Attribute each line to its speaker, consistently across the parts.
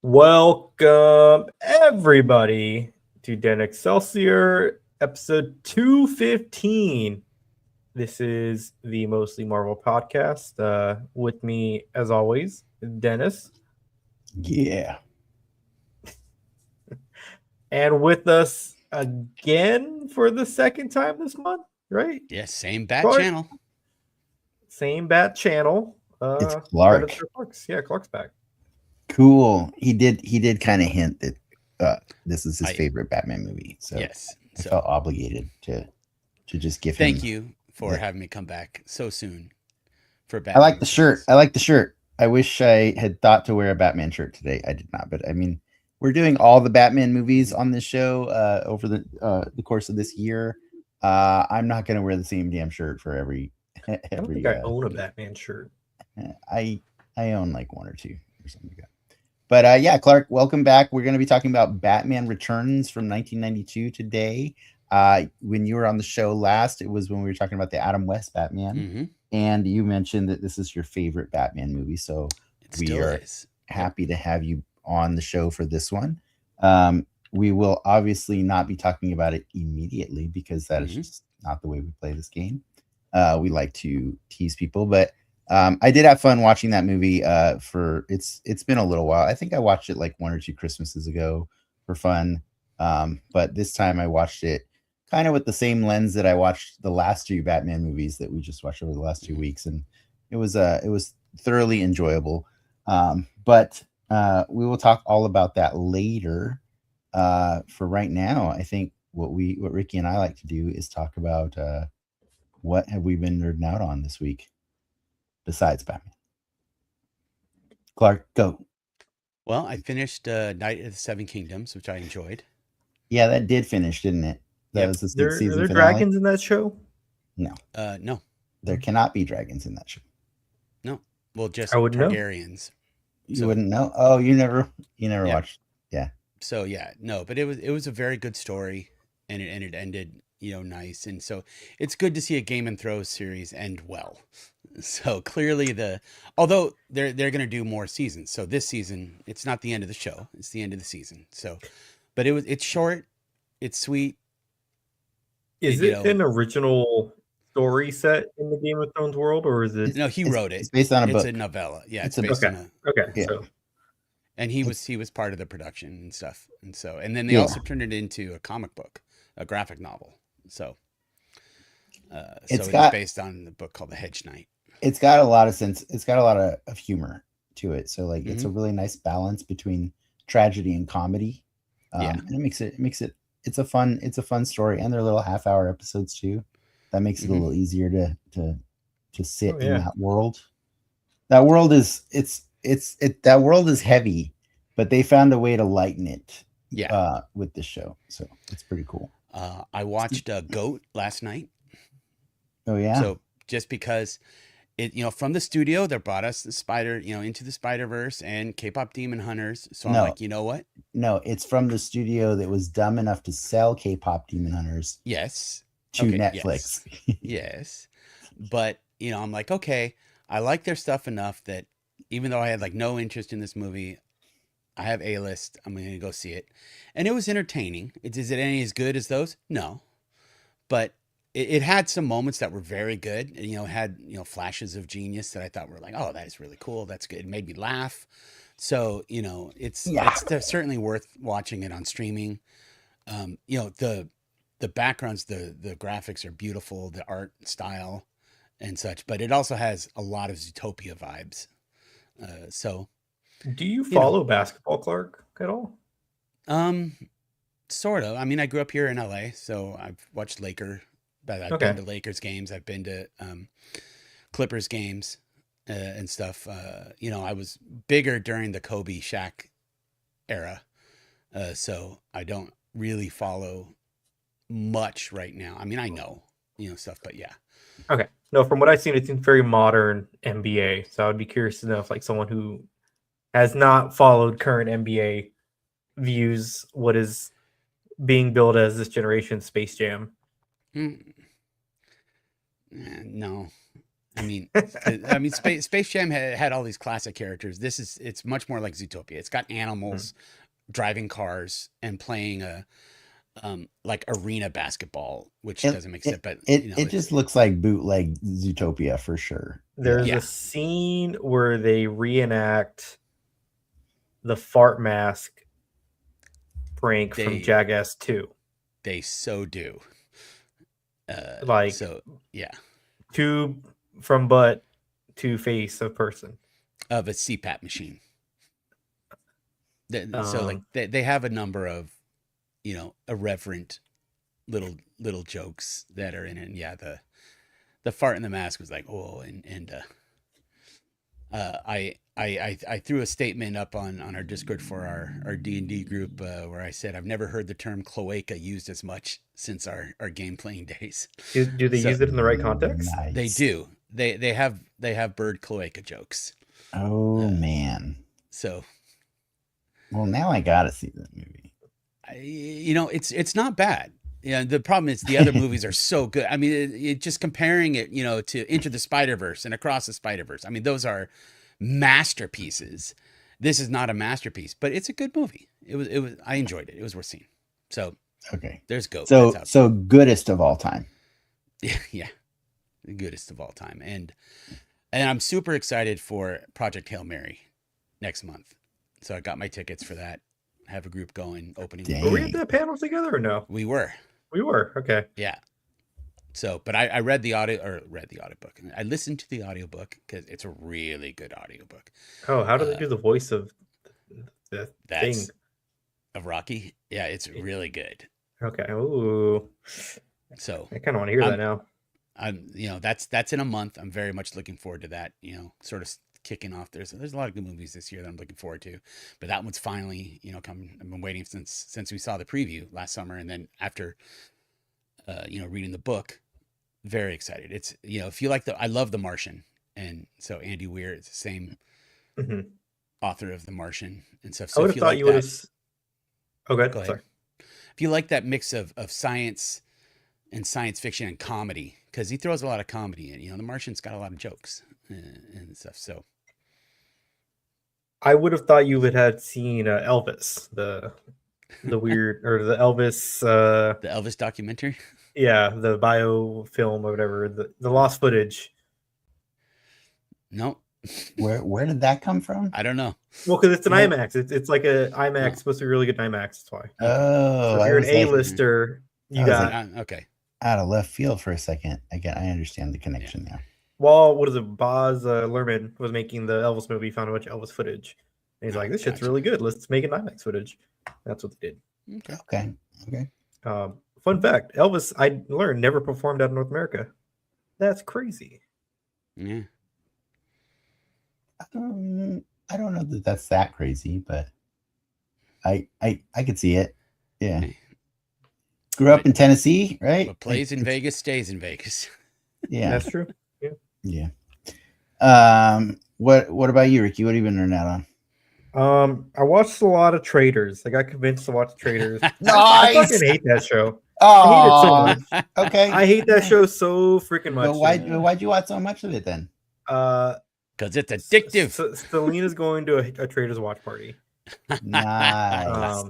Speaker 1: Welcome, everybody, to Den Excelsior, episode 215. This is the Mostly Marvel podcast. With me, as always, Dennis.
Speaker 2: Yeah.
Speaker 1: And with us again for the second time this month, right?
Speaker 3: Yes, same bat
Speaker 1: Clarke.
Speaker 3: channel.
Speaker 1: Same bat channel.
Speaker 2: It's
Speaker 1: Credits
Speaker 2: Clarke.
Speaker 1: to Clark's. Yeah, Clark's back.
Speaker 2: Cool. He did kind of hint that this is his favorite Batman movie. So
Speaker 3: yes,
Speaker 2: I felt obligated to just give him.
Speaker 3: Thank you for having me come back so soon for Batman.
Speaker 2: I like the shirt. I like the shirt. I wish I had thought to wear a Batman shirt today. I did not, but I mean, we're doing all the Batman movies on this show over the course of this year. I'm not going to wear the same damn shirt for every.
Speaker 1: I don't think I own a Batman shirt.
Speaker 2: I own like one or two or something like that. But yeah, Clarke, welcome back. We're going to be talking about Batman Returns from 1992 today. When you were on the show last, it was when we were talking about the Adam West Batman.
Speaker 3: Mm-hmm.
Speaker 2: And you mentioned that this is your favorite Batman movie. So we are happy to have you on the show for this one. We will obviously not be talking about it immediately because that is just not the way we play this game. We like to tease people, but I did have fun watching that movie. It's been a little while. I think I watched it like one or two Christmases ago for fun. But this time I watched it kind of with the same lens that I watched the last two Batman movies that we just watched over the last 2 weeks, and it was thoroughly enjoyable. But we will talk all about that later. For right now, I think what Ricky and I like to do is talk about what have we been nerding out on this week besides Batman. Clarke, go.
Speaker 3: Well, I finished Night of the Seven Kingdoms, which I enjoyed.
Speaker 2: Yeah, that did finish, didn't it? That was the season
Speaker 1: Are there
Speaker 2: finale.
Speaker 1: dragons in that show?
Speaker 2: No.
Speaker 3: No.
Speaker 2: There cannot be dragons in that show.
Speaker 3: No. Well, just
Speaker 1: I wouldn't
Speaker 3: Targaryens.
Speaker 2: You wouldn't know? Oh, you never watched. Yeah.
Speaker 3: So yeah, no, but it was a very good story, and it ended nice, and so it's good to see a Game of Thrones series end well. So clearly although they're going to do more seasons. So this season, it's not the end of the show, it's the end of the season. So, but it's short, it's sweet.
Speaker 1: Is it an original story set in the Game of Thrones world, or is it?
Speaker 3: No, he wrote it.
Speaker 2: It's based on a book.
Speaker 3: It's a novella. Yeah, it's
Speaker 2: based
Speaker 3: on a.
Speaker 1: Okay.
Speaker 2: Yeah.
Speaker 1: So.
Speaker 3: And he was part of the production and stuff, and then they also turned it into a comic book, a graphic novel. So, it's based on the book called The Hedge Knight. It's
Speaker 2: got a lot of sense. It's got a lot of humor to it. So like, it's a really nice balance between tragedy and comedy. And it makes it. It's a fun story, and they're little half-hour episodes too. That makes it a little easier to sit in that world. That world is that world is heavy, but they found a way to lighten it.
Speaker 3: Yeah.
Speaker 2: With this show, so it's pretty cool.
Speaker 3: I watched Goat last night.
Speaker 2: Oh yeah.
Speaker 3: So just because it, from the studio, they brought us the Into the Spider-Verse and K-pop Demon Hunters. So I'm like, you know what?
Speaker 2: No, it's from the studio that was dumb enough to sell K-pop Demon Hunters.
Speaker 3: Yes.
Speaker 2: To Netflix.
Speaker 3: Yes. But, I'm like, okay, I like their stuff enough that even though I had like no interest in this movie, I have A-list. I'm going to go see it. And it was entertaining. Is it any as good as those? No. But it had some moments that were very good. It had, flashes of genius that I thought were like, oh, that is really cool. That's good. It made me laugh. So, it's certainly worth watching it on streaming. The backgrounds, the graphics are beautiful, the art style and such, but it also has a lot of Zootopia vibes. So
Speaker 1: do you follow basketball, Clarke, at all?
Speaker 3: Sort of. I mean, I grew up here in LA, so I've watched I've been to Lakers games. I've been to Clippers games and stuff. I was bigger during the Kobe Shaq era, so I don't really follow much right now. I mean, I know stuff, but yeah.
Speaker 1: Okay. No, from what I've seen, it seems very modern NBA. So I'd be curious to know if like someone who has not followed current NBA views what is being billed as this generation's Space Jam.
Speaker 3: No. I mean, Space Jam had all these classic characters. It's much more like Zootopia. It's got animals driving cars and playing a like arena basketball, which doesn't make sense. But
Speaker 2: it just looks like bootleg Zootopia for sure.
Speaker 1: There's a scene where they reenact the fart mask prank from Jackass 2.
Speaker 3: They so do.
Speaker 1: Tube from butt to face of person
Speaker 3: of a CPAP machine. So like they have a number of irreverent little jokes that are in it. And yeah, the fart in the mask was like, oh, and I threw a statement up on our Discord for our D&D group where I said I've never heard the term cloaca used as much since our game playing days.
Speaker 1: Do they use it in the right context?
Speaker 2: Nice.
Speaker 3: They do. They have bird cloaca jokes.
Speaker 2: Oh man.
Speaker 3: So
Speaker 2: well, now I gotta see that movie.
Speaker 3: It's not bad. The problem is the other movies are so good. I mean, just comparing it, to Into the Spider-Verse and Across the Spider-Verse. I mean, those are masterpieces. This is not a masterpiece, but it's a good movie. It was. I enjoyed it. It was worth seeing. So
Speaker 2: okay,
Speaker 3: there's Goat.
Speaker 2: So goodest of all time.
Speaker 3: Yeah, the goodest of all time, and I'm super excited for Project Hail Mary next month. So I got my tickets for that. I have a group going opening.
Speaker 1: Were we at that panel together or no?
Speaker 3: We were.
Speaker 1: Okay.
Speaker 3: Yeah. So, but I read the audiobook. I listened to the audiobook because it's a really good audiobook.
Speaker 1: Oh, how do they do the voice of the thing
Speaker 3: of Rocky? Yeah, it's really good.
Speaker 1: Okay. Ooh.
Speaker 3: So
Speaker 1: I kind of want to hear that now.
Speaker 3: That's in a month. I'm very much looking forward to that. Sort of kicking off. There's a lot of good movies this year that I'm looking forward to, but that one's finally coming. I've been waiting since we saw the preview last summer, and then after reading the book, very excited. It's if you like I love The Martian, and so Andy Weir is the same author of The Martian and stuff. So
Speaker 1: I would have thought you would have. Oh, go ahead. Sorry.
Speaker 3: If you like that mix of science and science fiction and comedy, because he throws a lot of comedy in. The Martian's got a lot of jokes and stuff. So
Speaker 1: I would have thought you would have seen Elvis, the weird or the Elvis
Speaker 3: the Elvis documentary.
Speaker 1: Yeah, the biofilm or whatever, the lost footage.
Speaker 3: No.
Speaker 2: Where did that come from?
Speaker 3: I don't know.
Speaker 1: Well, because it's an IMAX. It's like a IMAX, supposed to be really good IMAX. That's why.
Speaker 2: Oh,
Speaker 1: so if you're an A-lister, you got
Speaker 3: okay.
Speaker 2: Out of left field for a second. Again, I understand the connection now.
Speaker 1: Well, what is it? Boz Luhrmann was making the Elvis movie, found a bunch of Elvis footage. And he's like, this shit's really good. Let's make an IMAX footage. That's what they did.
Speaker 2: Okay.
Speaker 1: Fun fact, Elvis, I learned, never performed out of North America. That's crazy.
Speaker 3: Yeah.
Speaker 2: I don't know that that's that crazy, but I could see it. Yeah. Grew up in Tennessee, right?
Speaker 3: What plays in Vegas stays in Vegas.
Speaker 2: Yeah.
Speaker 1: That's true.
Speaker 2: Yeah. What about you, Ricky? What have you been learning out on?
Speaker 1: I watched a lot of Traders. I got convinced to watch Traders.
Speaker 2: Nice.
Speaker 1: I fucking hate that show.
Speaker 2: Oh,
Speaker 1: I hate it so much.
Speaker 2: Okay.
Speaker 1: I hate that show so freaking much.
Speaker 2: But why'd you watch so much of it then?
Speaker 3: Because it's addictive.
Speaker 1: Selena's going to a Traders watch party.
Speaker 2: Nice.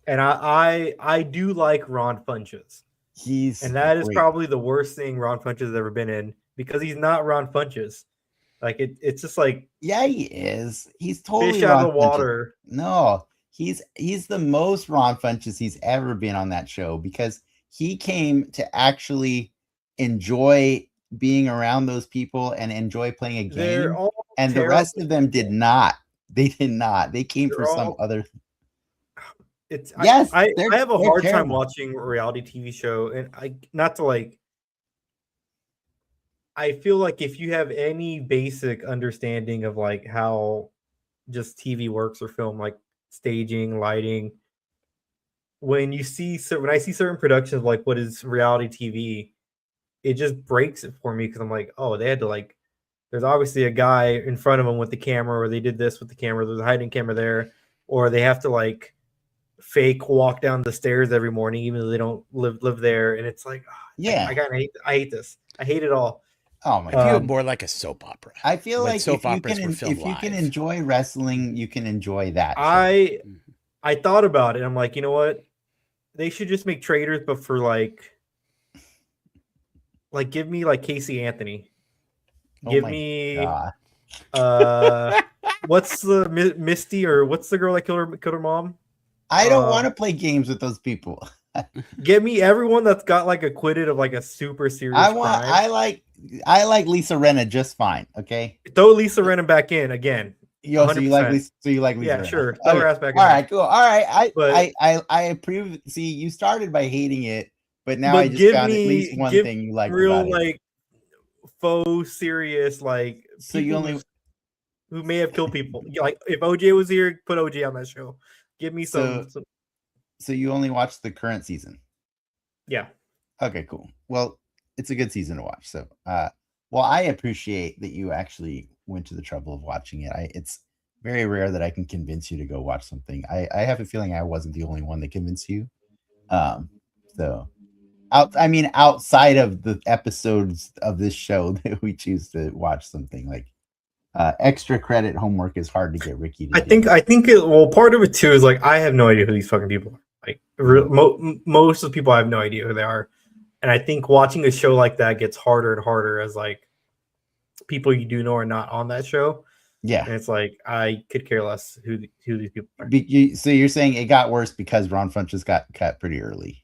Speaker 1: And I do like Ron Funches. And that is probably the worst thing Ron Funches has ever been in, because he's not Ron Funches. Like it's just like,
Speaker 2: yeah, he is. He's totally
Speaker 1: fish out of the water.
Speaker 2: No, he's the most Ron Funches he's ever been on that show, because he came to actually enjoy being around those people and enjoy playing a game, and the rest of them did not. They did not. They came for some other.
Speaker 1: It's
Speaker 2: yes.
Speaker 1: I have a hard time watching a reality TV show, and I feel like if you have any basic understanding of like how just TV works or film, like staging, lighting, when I see certain productions like what is reality TV, it just breaks it for me, because I'm like, oh, they had to like, there's obviously a guy in front of them with the camera, or they did this with the camera, there's a hiding camera there, or they have to like fake walk down the stairs every morning even though they don't live there, and it's like, oh,
Speaker 2: yeah,
Speaker 1: I hate this. I hate it all.
Speaker 2: Oh my
Speaker 3: I feel
Speaker 2: god.
Speaker 3: more like a soap opera.
Speaker 2: I feel
Speaker 3: When
Speaker 2: like
Speaker 3: soap
Speaker 2: if you
Speaker 3: operas
Speaker 2: can
Speaker 3: were filmed
Speaker 2: if you can
Speaker 3: live.
Speaker 2: enjoy wrestling, you can enjoy that show.
Speaker 1: I thought about it. I'm like, you know what? They should just make traders, but for like give me like Casey Anthony.
Speaker 2: Oh
Speaker 1: Give
Speaker 2: my
Speaker 1: me
Speaker 2: god.
Speaker 1: what's the Misty, or what's the girl that killed her mom?
Speaker 2: I don't want to play games with those people.
Speaker 1: Give me everyone that's got like acquitted of like a super serious crime.
Speaker 2: I like Lisa Rinna just fine. Okay.
Speaker 1: Throw Lisa Rinna back in again.
Speaker 2: Yo, so you like
Speaker 1: 100%.
Speaker 2: Lisa
Speaker 1: Yeah,
Speaker 2: Rinna.
Speaker 1: sure. Throw her ass back in.
Speaker 2: All right, cool. All right.
Speaker 1: But-
Speaker 2: I approve. See, you started by hating it, but now
Speaker 1: But
Speaker 2: I just
Speaker 1: give
Speaker 2: found at
Speaker 1: me-
Speaker 2: least one
Speaker 1: give
Speaker 2: thing you like
Speaker 1: real
Speaker 2: about it.
Speaker 1: like faux serious like
Speaker 2: So you
Speaker 1: people
Speaker 2: only
Speaker 1: who may have killed people. Like if OJ was here, put OJ on that show. Give me some
Speaker 2: So you only watched the current season.
Speaker 1: yeah.
Speaker 2: Okay, cool. Well, it's a good season to watch. So, well, I appreciate that you actually went to the trouble of watching it. It's very rare that I can convince you to go watch something. I have a feeling I wasn't the only one that convinced you. So outside of the episodes of this show that we choose to watch something like extra credit homework is hard to get Ricky to do.
Speaker 1: I think part of it too is like I have no idea who these fucking people are. Like most of the people I have no idea who they are. And I think watching a show like that gets harder and harder as like people you do know are not on that show.
Speaker 2: Yeah.
Speaker 1: And it's like I could care less who these people are.
Speaker 2: So you're saying it got worse because Ron Funches got cut pretty early.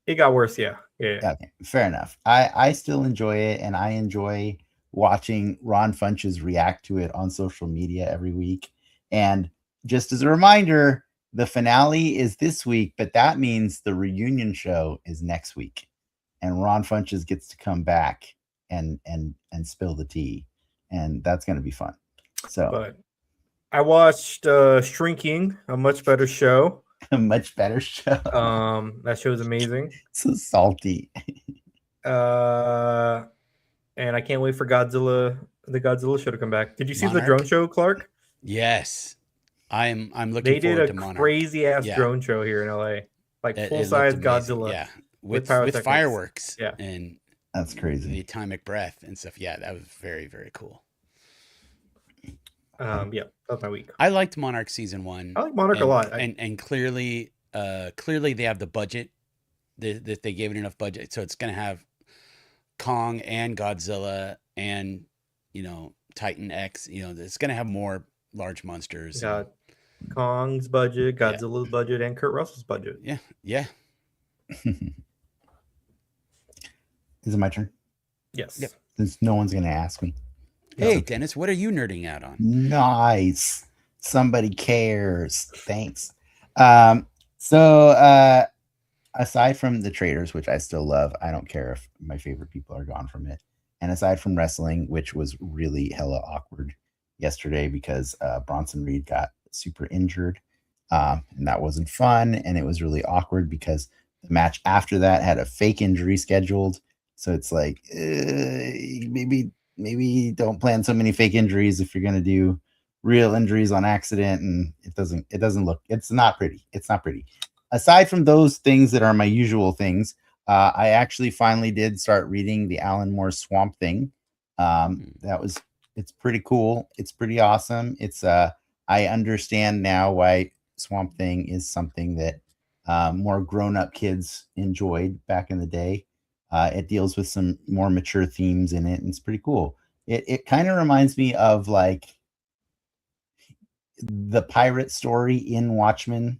Speaker 1: It got worse, yeah.
Speaker 2: Okay, fair enough. I still enjoy it, and I enjoy watching Ron Funches react to it on social media every week. And just as a reminder, the finale is this week, but that means the reunion show is next week. And Ron Funches gets to come back and spill the tea, and that's going to be fun. So,
Speaker 1: but I watched Shrinking, a much better show.
Speaker 2: A much better show.
Speaker 1: That show is amazing.
Speaker 2: So salty.
Speaker 1: And I can't wait for the Godzilla show to come back. Did you see
Speaker 3: Monarch?
Speaker 1: the drone show, Clarke?
Speaker 3: Yes, I'm looking.
Speaker 1: They did
Speaker 3: forward
Speaker 1: a
Speaker 3: to Monarch.
Speaker 1: crazy ass drone show here in LA, like full size Godzilla.
Speaker 3: Yeah,
Speaker 1: with
Speaker 3: with fireworks.
Speaker 1: Yeah,
Speaker 3: and
Speaker 2: that's crazy.
Speaker 3: The atomic breath and stuff. Yeah, that was very, very cool.
Speaker 1: Yeah, that's my week.
Speaker 3: I liked Monarch season 1.
Speaker 1: I like Monarch a lot,
Speaker 3: and clearly they have the budget that they gave it enough budget, so it's going to have Kong and Godzilla and Titan X. It's going to have more large monsters.
Speaker 1: Got Kong's budget, Godzilla's budget, and Kurt Russell's budget.
Speaker 3: Yeah.
Speaker 2: Is it my turn?
Speaker 1: Yes.
Speaker 3: Yep.
Speaker 2: Since no one's going to ask me.
Speaker 3: Hey, Dennis, what are you nerding out on?
Speaker 2: Nice. Somebody cares. Thanks. So aside from the traders, which I still love, I don't care if my favorite people are gone from it. And aside from wrestling, which was really hella awkward yesterday because Bronson Reed got super injured. And that wasn't fun. And it was really awkward because the match after that had a fake injury scheduled. So it's like, maybe don't plan so many fake injuries if you're going to do real injuries on accident. And it's not pretty. It's not pretty. Aside from those things that are my usual things, I actually finally did start reading the Alan Moore Swamp Thing. It's pretty cool. It's pretty awesome. I understand now why Swamp Thing is something that more grown-up kids enjoyed back in the day. It deals with some more mature themes in it, and it's pretty cool. It kind of reminds me of like the pirate story in Watchmen.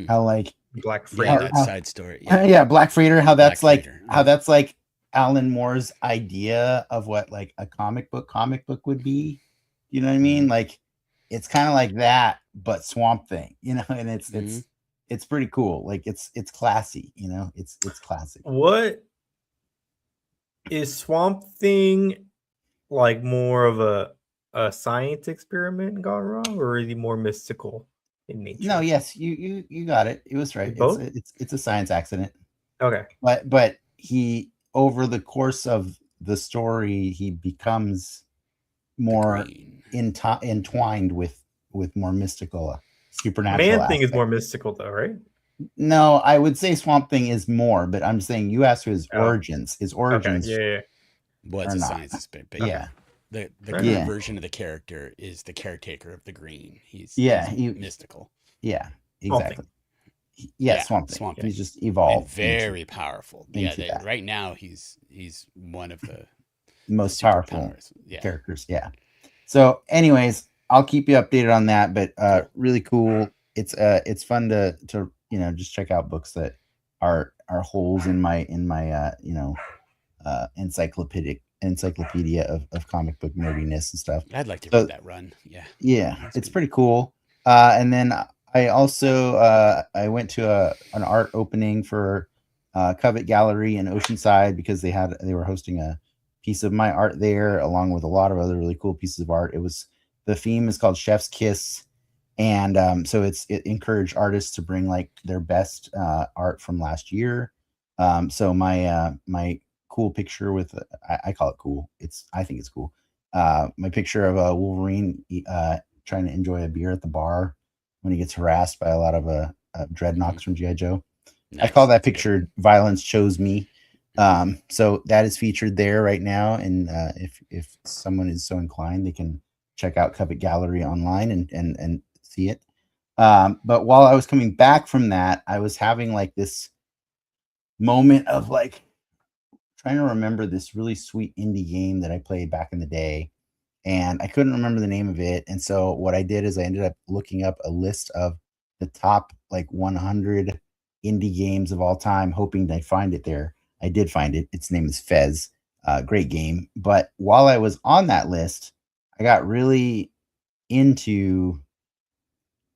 Speaker 2: How like
Speaker 1: Black Freighter,
Speaker 3: that side story.
Speaker 2: Black Freighter. How that's
Speaker 3: Black Freighter.
Speaker 2: how that's like Alan Moore's idea of what like a comic book would be. You know what I mean? Like it's kind of like that, but Swamp Thing. And it's pretty cool. Like it's classy. It's classic.
Speaker 1: What is Swamp Thing like? More of a science experiment gone wrong, or is he more mystical in nature?
Speaker 2: No, yes, you got it. It was right.
Speaker 1: Both?
Speaker 2: It's a science accident.
Speaker 1: Okay.
Speaker 2: But he, over the course of the story, he becomes more entwined with more mystical, supernatural.
Speaker 1: Man Thing is more mystical though, right?
Speaker 2: No, I would say Swamp Thing is more, but I'm saying you asked for his origins. His origins.
Speaker 1: Okay. Yeah.
Speaker 3: Well, it's
Speaker 2: or
Speaker 3: a
Speaker 2: not.
Speaker 3: science experiment, but
Speaker 2: Yeah.
Speaker 3: The
Speaker 1: Fair
Speaker 3: current
Speaker 2: enough.
Speaker 3: version of the character is the caretaker of the green. He's mystical.
Speaker 2: Yeah,
Speaker 1: Swamp
Speaker 2: exactly. Yeah, Swamp Thing.
Speaker 3: Swamp Thing.
Speaker 2: He's just
Speaker 3: And
Speaker 2: evolved
Speaker 3: very powerful.
Speaker 2: into
Speaker 3: Yeah,
Speaker 2: that.
Speaker 3: right now he's one of the
Speaker 2: most powerful
Speaker 3: superpowers.
Speaker 2: characters. Yeah. So, anyways, I'll keep you updated on that. But
Speaker 3: Cool.
Speaker 2: really cool. It's fun to just check out books that are holes in my encyclopedia of comic book nerdiness and stuff.
Speaker 3: I'd like to read that run.
Speaker 2: Yeah, it's pretty cool. And then I also I went to an art opening for Covet Gallery in Oceanside because they were hosting a piece of my art there, along with a lot of other really cool pieces of art. The theme is called Chef's Kiss, and so it encouraged artists to bring like their best art from last year. So my cool picture with I call it cool. I think it's cool. My picture of a Wolverine trying to enjoy a beer at the bar when he gets harassed by a lot of dreadnoks from G.I. Joe. Nice. I call that picture "Violence Chose Me." So that is featured there right now, and if someone is so inclined, they can check out Covet Gallery online and see it. But while I was coming back from that, I was having like this moment of like trying to remember this really sweet indie game that I played back in the day, and I couldn't remember the name of it. And so what I did is I ended up looking up a list of the top like 100 indie games of all time, hoping to find it there. I did find it. Its name is Fez. Great game. But while I was on that list, I got really into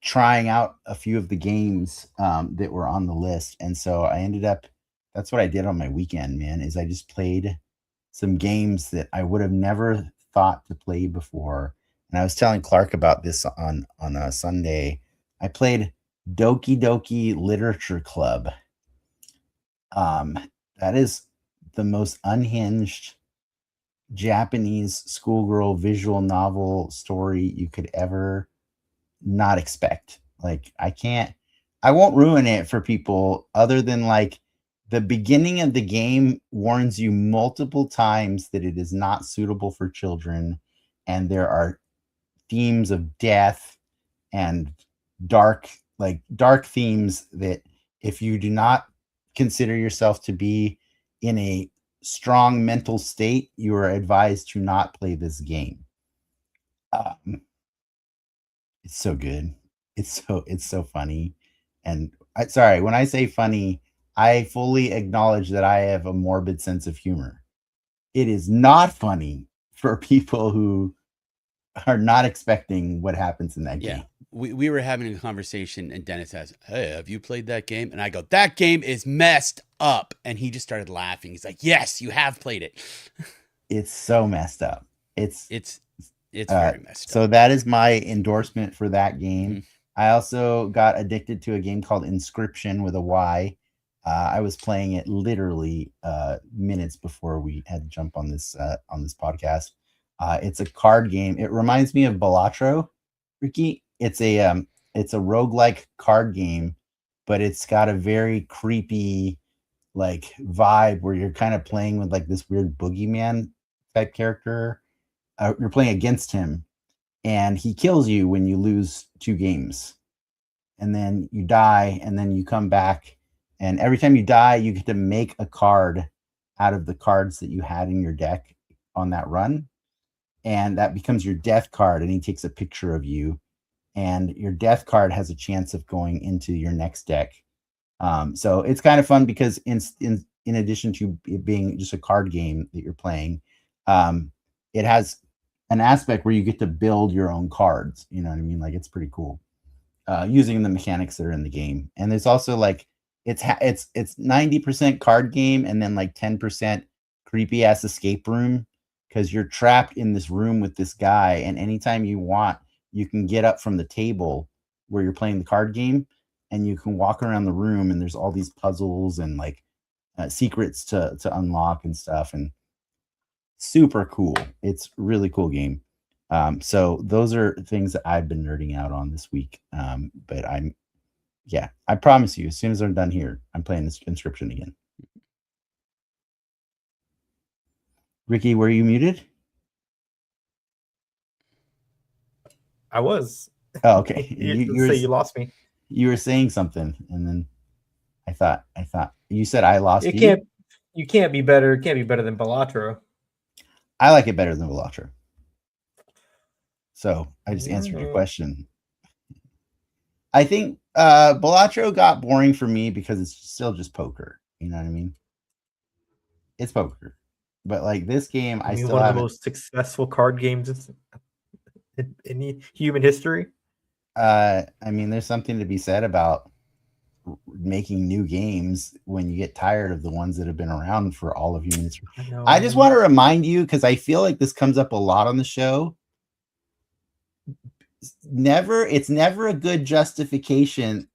Speaker 2: trying out a few of the games that were on the list. And so I ended up, that's what I did on my weekend, man, is I just played some games that I would have never thought to play before. And I was telling Clarke about this on a Sunday. I played Doki Doki Literature Club. That is the most unhinged Japanese schoolgirl visual novel story you could ever not expect. Like I won't ruin it for people other than like the beginning of the game warns you multiple times that it is not suitable for children, and there are themes of death and dark themes that if you do not consider yourself to be in a strong mental state, you are advised to not play this game. It's so good. It's so funny. And when I say funny, I fully acknowledge that I have a morbid sense of humor. It is not funny for people who are not expecting what happens in that game.
Speaker 3: We were having a conversation and Dennis says, "Hey, have you played that game?" And I go, "That game is messed up." And he just started laughing. He's like, "Yes, you have played it."
Speaker 2: It's so messed up. It's
Speaker 3: very messed up.
Speaker 2: So that is my endorsement for that game. Mm-hmm. I also got addicted to a game called Inscription with a Y. I was playing it literally minutes before we had to jump on this podcast. It's a card game. It reminds me of Balatro, Ricky. It's a roguelike card game, but it's got a very creepy like vibe where you're kind of playing with like this weird boogeyman type character. You're playing against him, and he kills you when you lose 2 games, and then you die, and then you come back. And every time you die, you get to make a card out of the cards that you had in your deck on that run. And that becomes your death card. And he takes a picture of you. And your death card has a chance of going into your next deck. So it's kind of fun because in addition to it being just a card game that you're playing, it has an aspect where you get to build your own cards. You know what I mean? Like, it's pretty cool using the mechanics that are in the game. And there's also like, it's 90% card game and then like 10% creepy ass escape room, because you're trapped in this room with this guy, and anytime you want, you can get up from the table where you're playing the card game, and you can walk around the room, and there's all these puzzles and like secrets to unlock and stuff, and super cool. It's a really cool game. So those are things that I've been nerding out on this week. But I promise you, as soon as I'm done here, I'm playing this Inscription again. Ricky, were you muted?
Speaker 1: I was.
Speaker 2: Oh, okay.
Speaker 1: You lost me.
Speaker 2: You were saying something, and then I thought you said I lost you.
Speaker 1: You can't be better. It can't be better than Balatro.
Speaker 2: I like it better than Balatro. So I just answered your question. I think Balatro got boring for me because it's still just poker. You know what I mean? It's poker, but like this game, I still
Speaker 1: one
Speaker 2: have
Speaker 1: of the most successful card games in human history.
Speaker 2: I mean, there's something to be said about making new games when you get tired of the ones that have been around for all of human history. I just want to remind you, because I feel like this comes up a lot on the show. It's never a good justification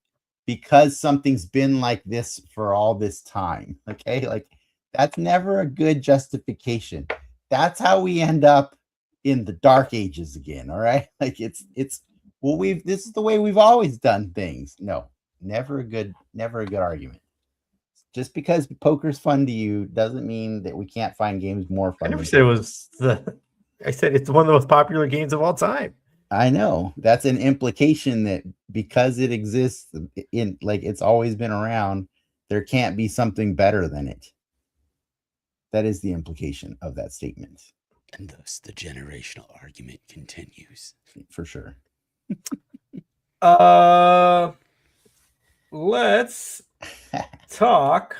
Speaker 2: because something's been like this for all this time. Okay, like that's never a good justification. That's how we end up in the dark ages again. All right, like it's well, this is the way we've always done things. No, never a good argument. Just because poker's fun to you doesn't mean that we can't find games more fun.
Speaker 1: I never said it was I said it's one of the most popular games of all time.
Speaker 2: I know that's an implication that because it exists in like it's always been around, there can't be something better than it. That is the implication of that statement.
Speaker 3: And thus the generational argument continues.
Speaker 2: For sure.
Speaker 1: Let's talk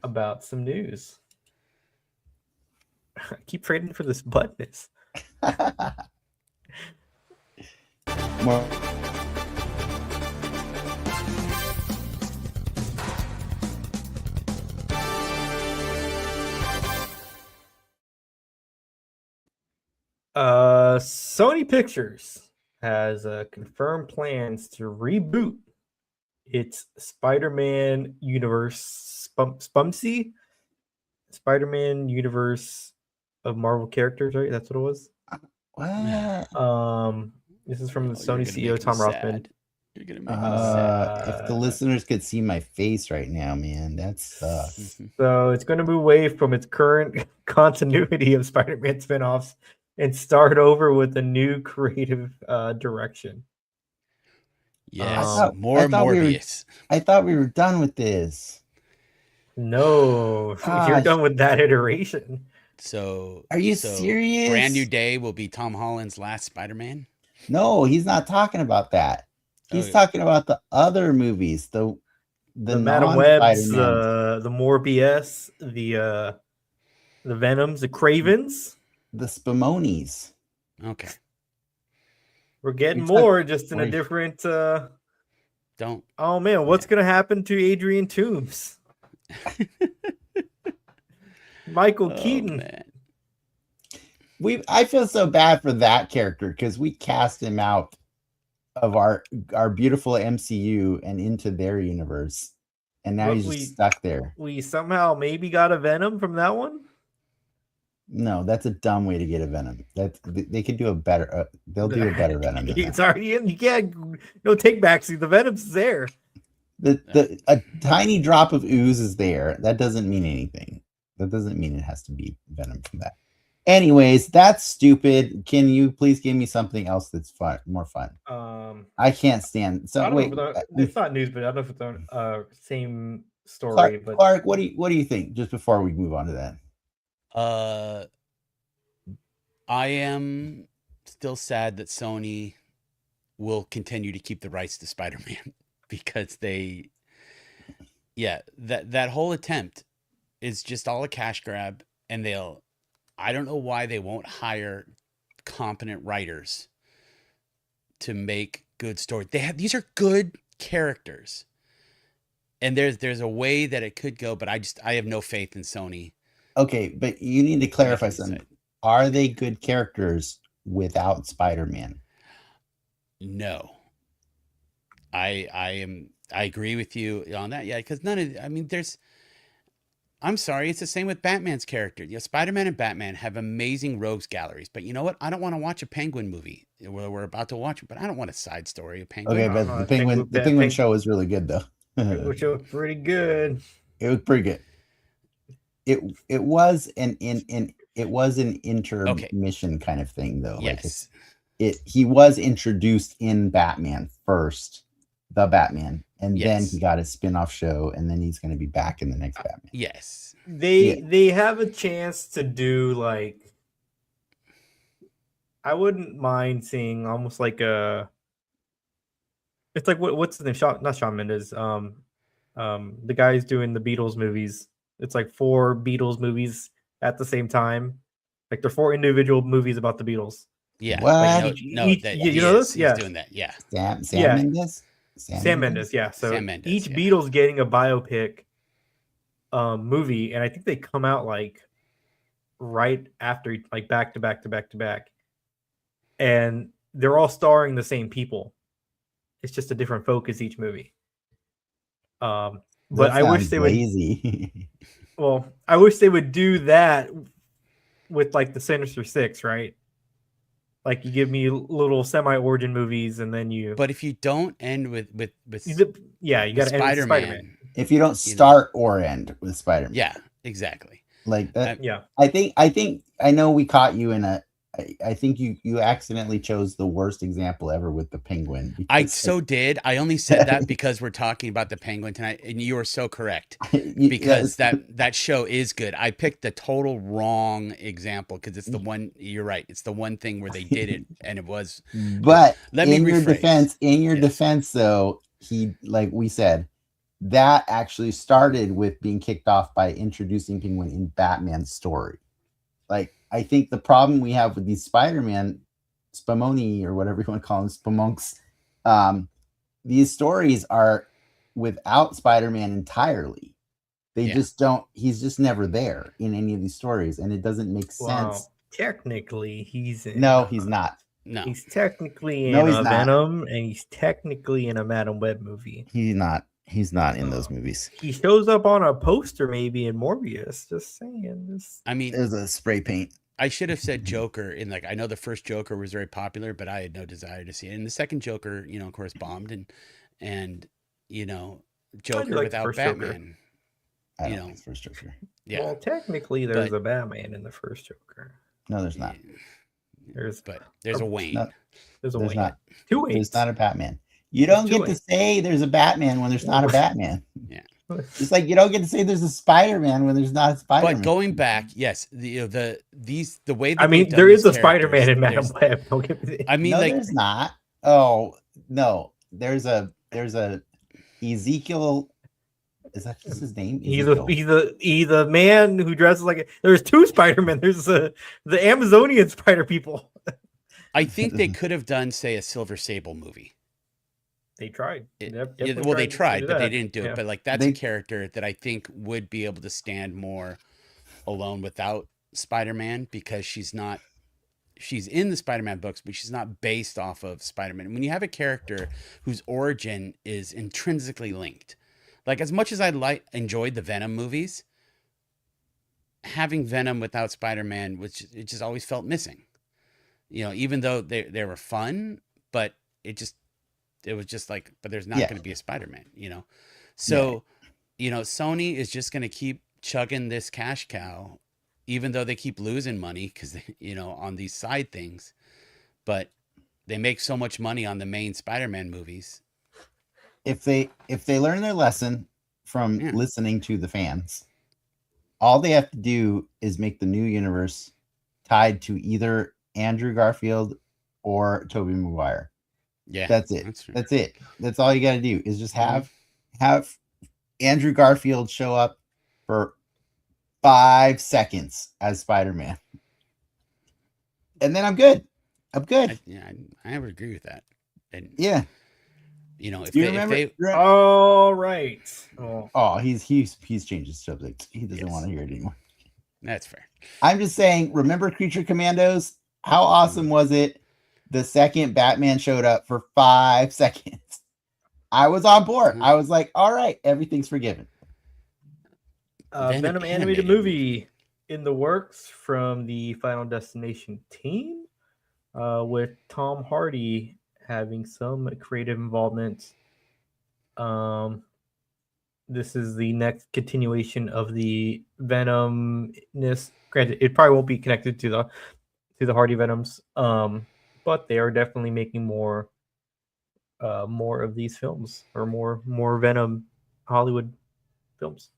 Speaker 1: about some news. I keep trading for this buttonness.
Speaker 2: More.
Speaker 1: Sony Pictures has confirmed plans to reboot its Spider-Man universe, Spider-Man universe of Marvel characters, right? That's what it was.
Speaker 2: What?
Speaker 1: This is from the Sony CEO Tom Rothman.
Speaker 3: You're gonna make me sad.
Speaker 2: If the listeners could see my face right now, man, that sucks.
Speaker 1: So it's going to move away from its current continuity of Spider-Man spinoffs and start over with a new creative direction.
Speaker 3: Yes, more Morbius.
Speaker 2: I thought we were done with this.
Speaker 1: No, you're done with that iteration.
Speaker 3: So
Speaker 2: are you serious?
Speaker 3: Brand New Day will be Tom Holland's last Spider-Man?
Speaker 2: No, he's not talking about that. He's talking about the other movies, the
Speaker 1: Madam Webs, the Morbius, the Venoms, the Cravens,
Speaker 2: the Spamonis.
Speaker 3: Okay,
Speaker 1: we're getting more, just in a different.
Speaker 3: Don't.
Speaker 1: Oh man, what's gonna happen to Adrian Toomes? Michael Keaton.
Speaker 3: Man.
Speaker 2: I feel so bad for that character because we cast him out of our beautiful MCU and into their universe, and now he's just stuck there.
Speaker 1: We somehow maybe got a Venom from that one.
Speaker 2: No, that's a dumb way to get a Venom. They could do a better. They'll do a better Venom.
Speaker 1: It's already in. You can't no take backs. The Venom's there.
Speaker 2: A tiny drop of ooze is there. That doesn't mean anything. That doesn't mean it has to be Venom from that. Anyways, that's stupid. Can you please give me something else that's fun, more fun? I can't stand. So wait,
Speaker 1: it's not news, but I don't know if it's on same story.
Speaker 2: Clarke, what do you think? Just before we move on to that,
Speaker 3: I am still sad that Sony will continue to keep the rights to Spider-Man because that whole attempt is just all a cash grab, and I don't know why they won't hire competent writers to make good stories. These are good characters, and there's a way that it could go, but I have no faith in Sony.
Speaker 2: Okay, but you need to clarify something. Are they good characters without Spider-Man?
Speaker 3: No. I agree with you on that. Yeah, because I'm sorry, it's the same with Batman's character. Spider-Man and Batman have amazing rogues galleries, but you know what? I don't want to watch a Penguin movie. We're about to watch it, but I don't want a side story of Penguin.
Speaker 2: Okay, but the Penguin show was really good though.
Speaker 1: Which was pretty good.
Speaker 2: It was pretty good. it was an intermission kind of thing though.
Speaker 3: Yes.
Speaker 2: Like he was introduced in Batman first, the Batman, and then
Speaker 3: Yes.
Speaker 2: he got a spin-off show, and then he's going to be back in the next Batman.
Speaker 3: Yes.
Speaker 1: They have a chance to do like, I wouldn't mind seeing almost like a, it's like what's the name? Not Shawn Mendes. The guy who's doing the Beatles movies. It's like 4 Beatles movies at the same time. Like they're 4 individual movies about the Beatles.
Speaker 3: Yeah.
Speaker 2: What?
Speaker 3: Like,
Speaker 1: you
Speaker 3: you
Speaker 1: know this?
Speaker 3: He's doing that. Yeah.
Speaker 2: Sam
Speaker 1: Yeah.
Speaker 2: Mendes?
Speaker 1: Sam Mendes, yeah. So
Speaker 3: Sam Mendes,
Speaker 1: each
Speaker 3: yeah.
Speaker 1: Beatles getting a biopic movie, and I think they come out like right after, like back to back to back to back, and they're all starring the same people. It's just a different focus each movie. But I wish they would.
Speaker 2: Lazy.
Speaker 1: Well, I wish they would do that with like the Sinister Six, right? Like you give me little semi-origin movies, and then you.
Speaker 3: But if you don't end with
Speaker 1: yeah, you got to end with Spider-Man.
Speaker 2: If you don't start or end with Spider-Man.
Speaker 3: Yeah, exactly.
Speaker 2: Like that.
Speaker 1: Yeah.
Speaker 2: I think I know we caught you in a. I think you accidentally chose the worst example ever with the Penguin.
Speaker 3: I did. I only said that because we're talking about the Penguin tonight, and you are so correct. Because that show is good. I picked the total wrong example because it's the one. You're right. It's the one thing where they did it, and it was.
Speaker 2: But
Speaker 3: let me rephrase.
Speaker 2: In your defense, though, he, like we said, that actually started with being kicked off by introducing Penguin in Batman's story. Like, I think the problem we have with these Spider-Man, Spumoni or whatever you want to call them, Spamonks, these stories are without Spider-Man entirely. They just don't. He's just never there in any of these stories, and it doesn't make sense.
Speaker 1: Technically, he's in.
Speaker 2: No, he's not.
Speaker 3: No,
Speaker 1: he's technically in a Venom, and he's technically in a Madam Web movie.
Speaker 2: He's not. He's not in those movies.
Speaker 1: He shows up on a poster, maybe in Morbius. Just saying.
Speaker 3: I mean,
Speaker 2: there's a spray paint.
Speaker 3: I should have said Joker in, like, I know the first Joker was very popular, but I had no desire to see it. And the second Joker, you know, of course, bombed, and you know, Joker without Batman.
Speaker 2: I don't think it's first Joker.
Speaker 3: Yeah.
Speaker 1: Well, technically, there's a Batman in the first Joker.
Speaker 2: No, there's not.
Speaker 3: There's a Wayne.
Speaker 2: No,
Speaker 1: there's a
Speaker 2: Wayne.
Speaker 1: Not. 2 Waynes.
Speaker 2: There's not a Batman. You don't get to say there's a Batman when there's not a Batman.
Speaker 3: Yeah.
Speaker 2: It's like you don't get to say there's a Spider-Man when there's not a Spider-Man.
Speaker 3: But going back, yes, the way that
Speaker 1: I mean, there is a Spider-Man in Madam Web. Don't get me.
Speaker 3: I mean,
Speaker 2: no,
Speaker 3: like,
Speaker 2: there's not. Oh no, there's a Ezekiel. Is that just his name?
Speaker 1: He's the man who dresses like there's 2 Spider-Men. There's the Amazonian spider people.
Speaker 3: I think they could have done, say, a Silver Sable movie.
Speaker 1: They tried.
Speaker 3: They tried, but they didn't do it. But like, that's a character that I think would be able to stand more alone without Spider-Man, because she's in the Spider-Man books, but she's not based off of Spider-Man. When you have a character whose origin is intrinsically linked, like, as much as I enjoyed the Venom movies, having Venom without Spider-Man, it just always felt missing. You know, even though they were fun, but it was just like, but there's not going to be a Spider-Man, you know? So, you know, Sony is just going to keep chugging this cash cow, even though they keep losing money because, you know, on these side things, but they make so much money on the main Spider-Man movies.
Speaker 2: If they learn their lesson from listening to the fans, all they have to do is make the new universe tied to either Andrew Garfield or Tobey Maguire.
Speaker 3: Yeah,
Speaker 2: that's it. That's it. That's all you got to do is just have Andrew Garfield show up for 5 seconds as Spider-Man, and then I'm good.
Speaker 3: I would agree with that. And you know, if they
Speaker 1: all right.
Speaker 2: Oh, he's changed his subject. He doesn't want to hear it anymore.
Speaker 3: That's fair.
Speaker 2: I'm just saying. Remember Creature Commandos? How awesome was it? The second Batman showed up for 5 seconds. I was on board. I was like, all right, everything's forgiven.
Speaker 1: Venom animated movie in the works from the Final Destination team, with Tom Hardy having some creative involvement. this is the next continuation of the Venomness. Granted, it probably won't be connected to the Hardy Venoms, but they are definitely making more of these films, or more Venom Hollywood films.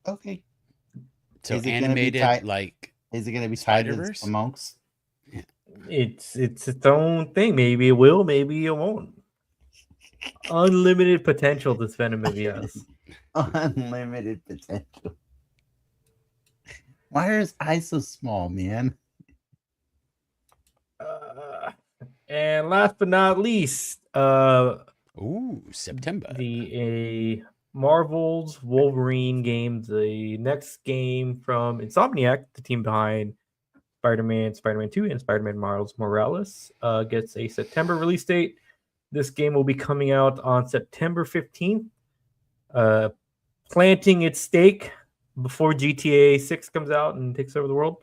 Speaker 2: Okay.
Speaker 3: So
Speaker 2: Is it
Speaker 3: animated,
Speaker 2: gonna be tied?
Speaker 3: like
Speaker 2: Is it going to be tied to
Speaker 3: Spider-Verse?
Speaker 2: the monks?
Speaker 1: It's its own thing. Maybe it will, maybe it won't. Unlimited potential this Venom movie has.
Speaker 2: Unlimited potential. Why are his eyes so small, man?
Speaker 1: And last but not least,
Speaker 3: Ooh, September.
Speaker 1: the Marvel's Wolverine game, the next game from Insomniac, the team behind Spider-Man 2, and Spider-Man Miles Morales, gets a September release date. This game will be coming out on September 15th, planting its stake before GTA 6 comes out and takes over the world.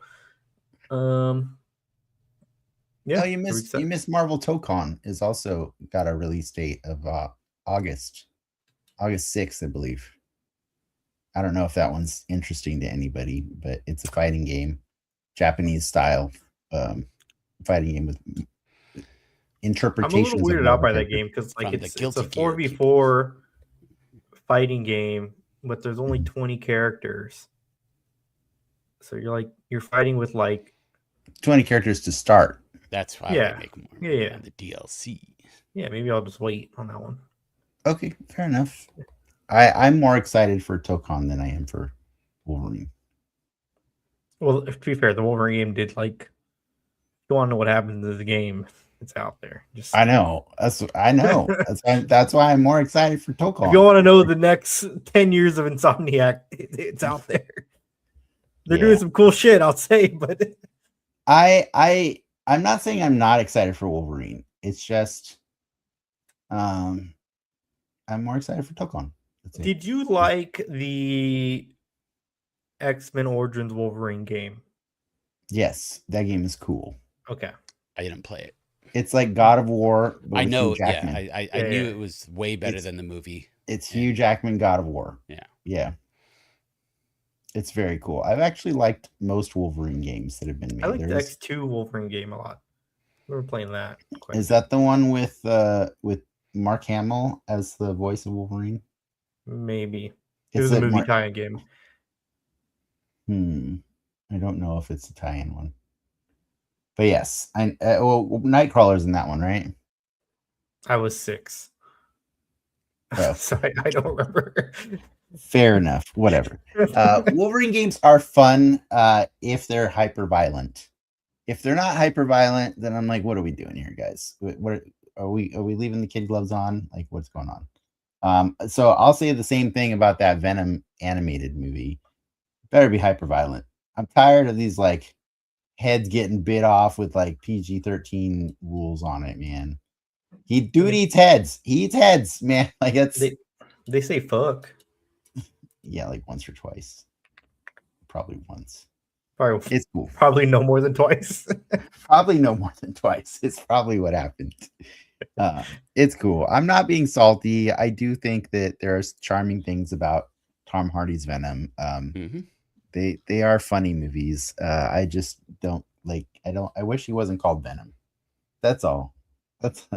Speaker 1: Yeah.
Speaker 2: Oh, you missed Marvel Tokon is also got a release date of August 6th, I believe. I don't know if that one's interesting to anybody, but it's a fighting game, Japanese style fighting game with interpretations.
Speaker 1: I'm a little weirded out by that game because like it's a 4v4 fighting game, but there's only 20 characters. So you're fighting with like
Speaker 2: 20 characters to start.
Speaker 3: That's why I make more.
Speaker 1: Yeah.
Speaker 3: The DLC.
Speaker 1: Yeah, maybe I'll just wait on that one.
Speaker 2: Okay, fair enough. I'm more excited for Tokon than I am for Wolverine.
Speaker 1: Well, to be fair, the Wolverine game did like. If you want to know what happened to the game, it's out there.
Speaker 2: I know. That's why I'm more excited for Tokon.
Speaker 1: If you want to know the next 10 years of Insomniac, it's out there. They're doing some cool shit, I'll say, but
Speaker 2: I'm not saying I'm not excited for Wolverine. It's just I'm more excited for Tokon.
Speaker 1: Did you like the X-Men Origins Wolverine game?
Speaker 2: Yes, that game is cool.
Speaker 1: Okay.
Speaker 3: I didn't play it.
Speaker 2: It's like God of War.
Speaker 3: I know. Yeah, I knew it was way better than the movie.
Speaker 2: It's Hugh Jackman God of War. Yeah. It's very cool. I've actually liked most Wolverine games that have been made.
Speaker 1: I like the X2 Wolverine game a lot. We were playing that.
Speaker 2: Is that the one with Mark Hamill as the voice of Wolverine?
Speaker 1: Maybe. It was a movie tie-in game.
Speaker 2: I don't know if it's a tie-in one. But yes, Nightcrawler's in that one, right?
Speaker 1: I was 6.
Speaker 2: Oh.
Speaker 1: So I don't remember.
Speaker 2: Fair enough. Whatever. Wolverine games are fun if they're hyper violent. If they're not hyper violent, then I'm like, what are we doing here, guys? What are we leaving the kid gloves on? Like, what's going on? So I'll say the same thing about that Venom animated movie. Better be hyper violent. I'm tired of these like heads getting bit off with like PG-13 rules on it, man. Dude eats heads. He eats heads, man. Like
Speaker 1: they say fuck.
Speaker 2: Yeah, like once or twice. Probably once.
Speaker 1: Probably,
Speaker 2: it's cool.
Speaker 1: Probably no more than twice.
Speaker 2: Probably no more than twice. It's probably what happened. It's cool. I'm not being salty. I do think that there are charming things about Tom Hardy's Venom. They are funny movies. I just don't like. I wish he wasn't called Venom. That's all. That's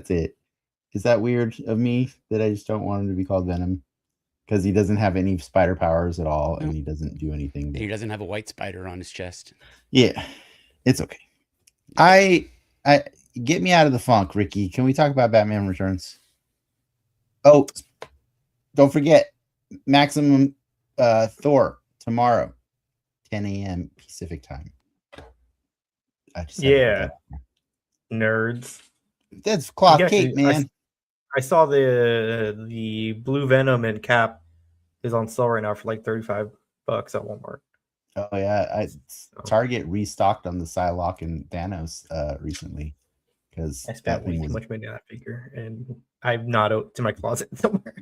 Speaker 2: it. Is that weird of me that I just don't want him to be called Venom? Because he doesn't have any spider powers at all, and he doesn't do anything.
Speaker 3: He doesn't have a white spider on his chest.
Speaker 2: Yeah, it's okay. I get me out of the funk, Ricky. Can we talk about Batman Returns? Oh, don't forget Maximum Thor tomorrow, 10 a.m. Pacific time.
Speaker 1: Nerds.
Speaker 2: That's Clarke Kate, man.
Speaker 1: I saw the Blue Venom and Cap is on sale right now for like $35 at Walmart.
Speaker 2: Oh yeah, Target restocked on the Psylocke and Thanos recently because
Speaker 1: I spent way too much money on that figure, and I've not out to my closet somewhere.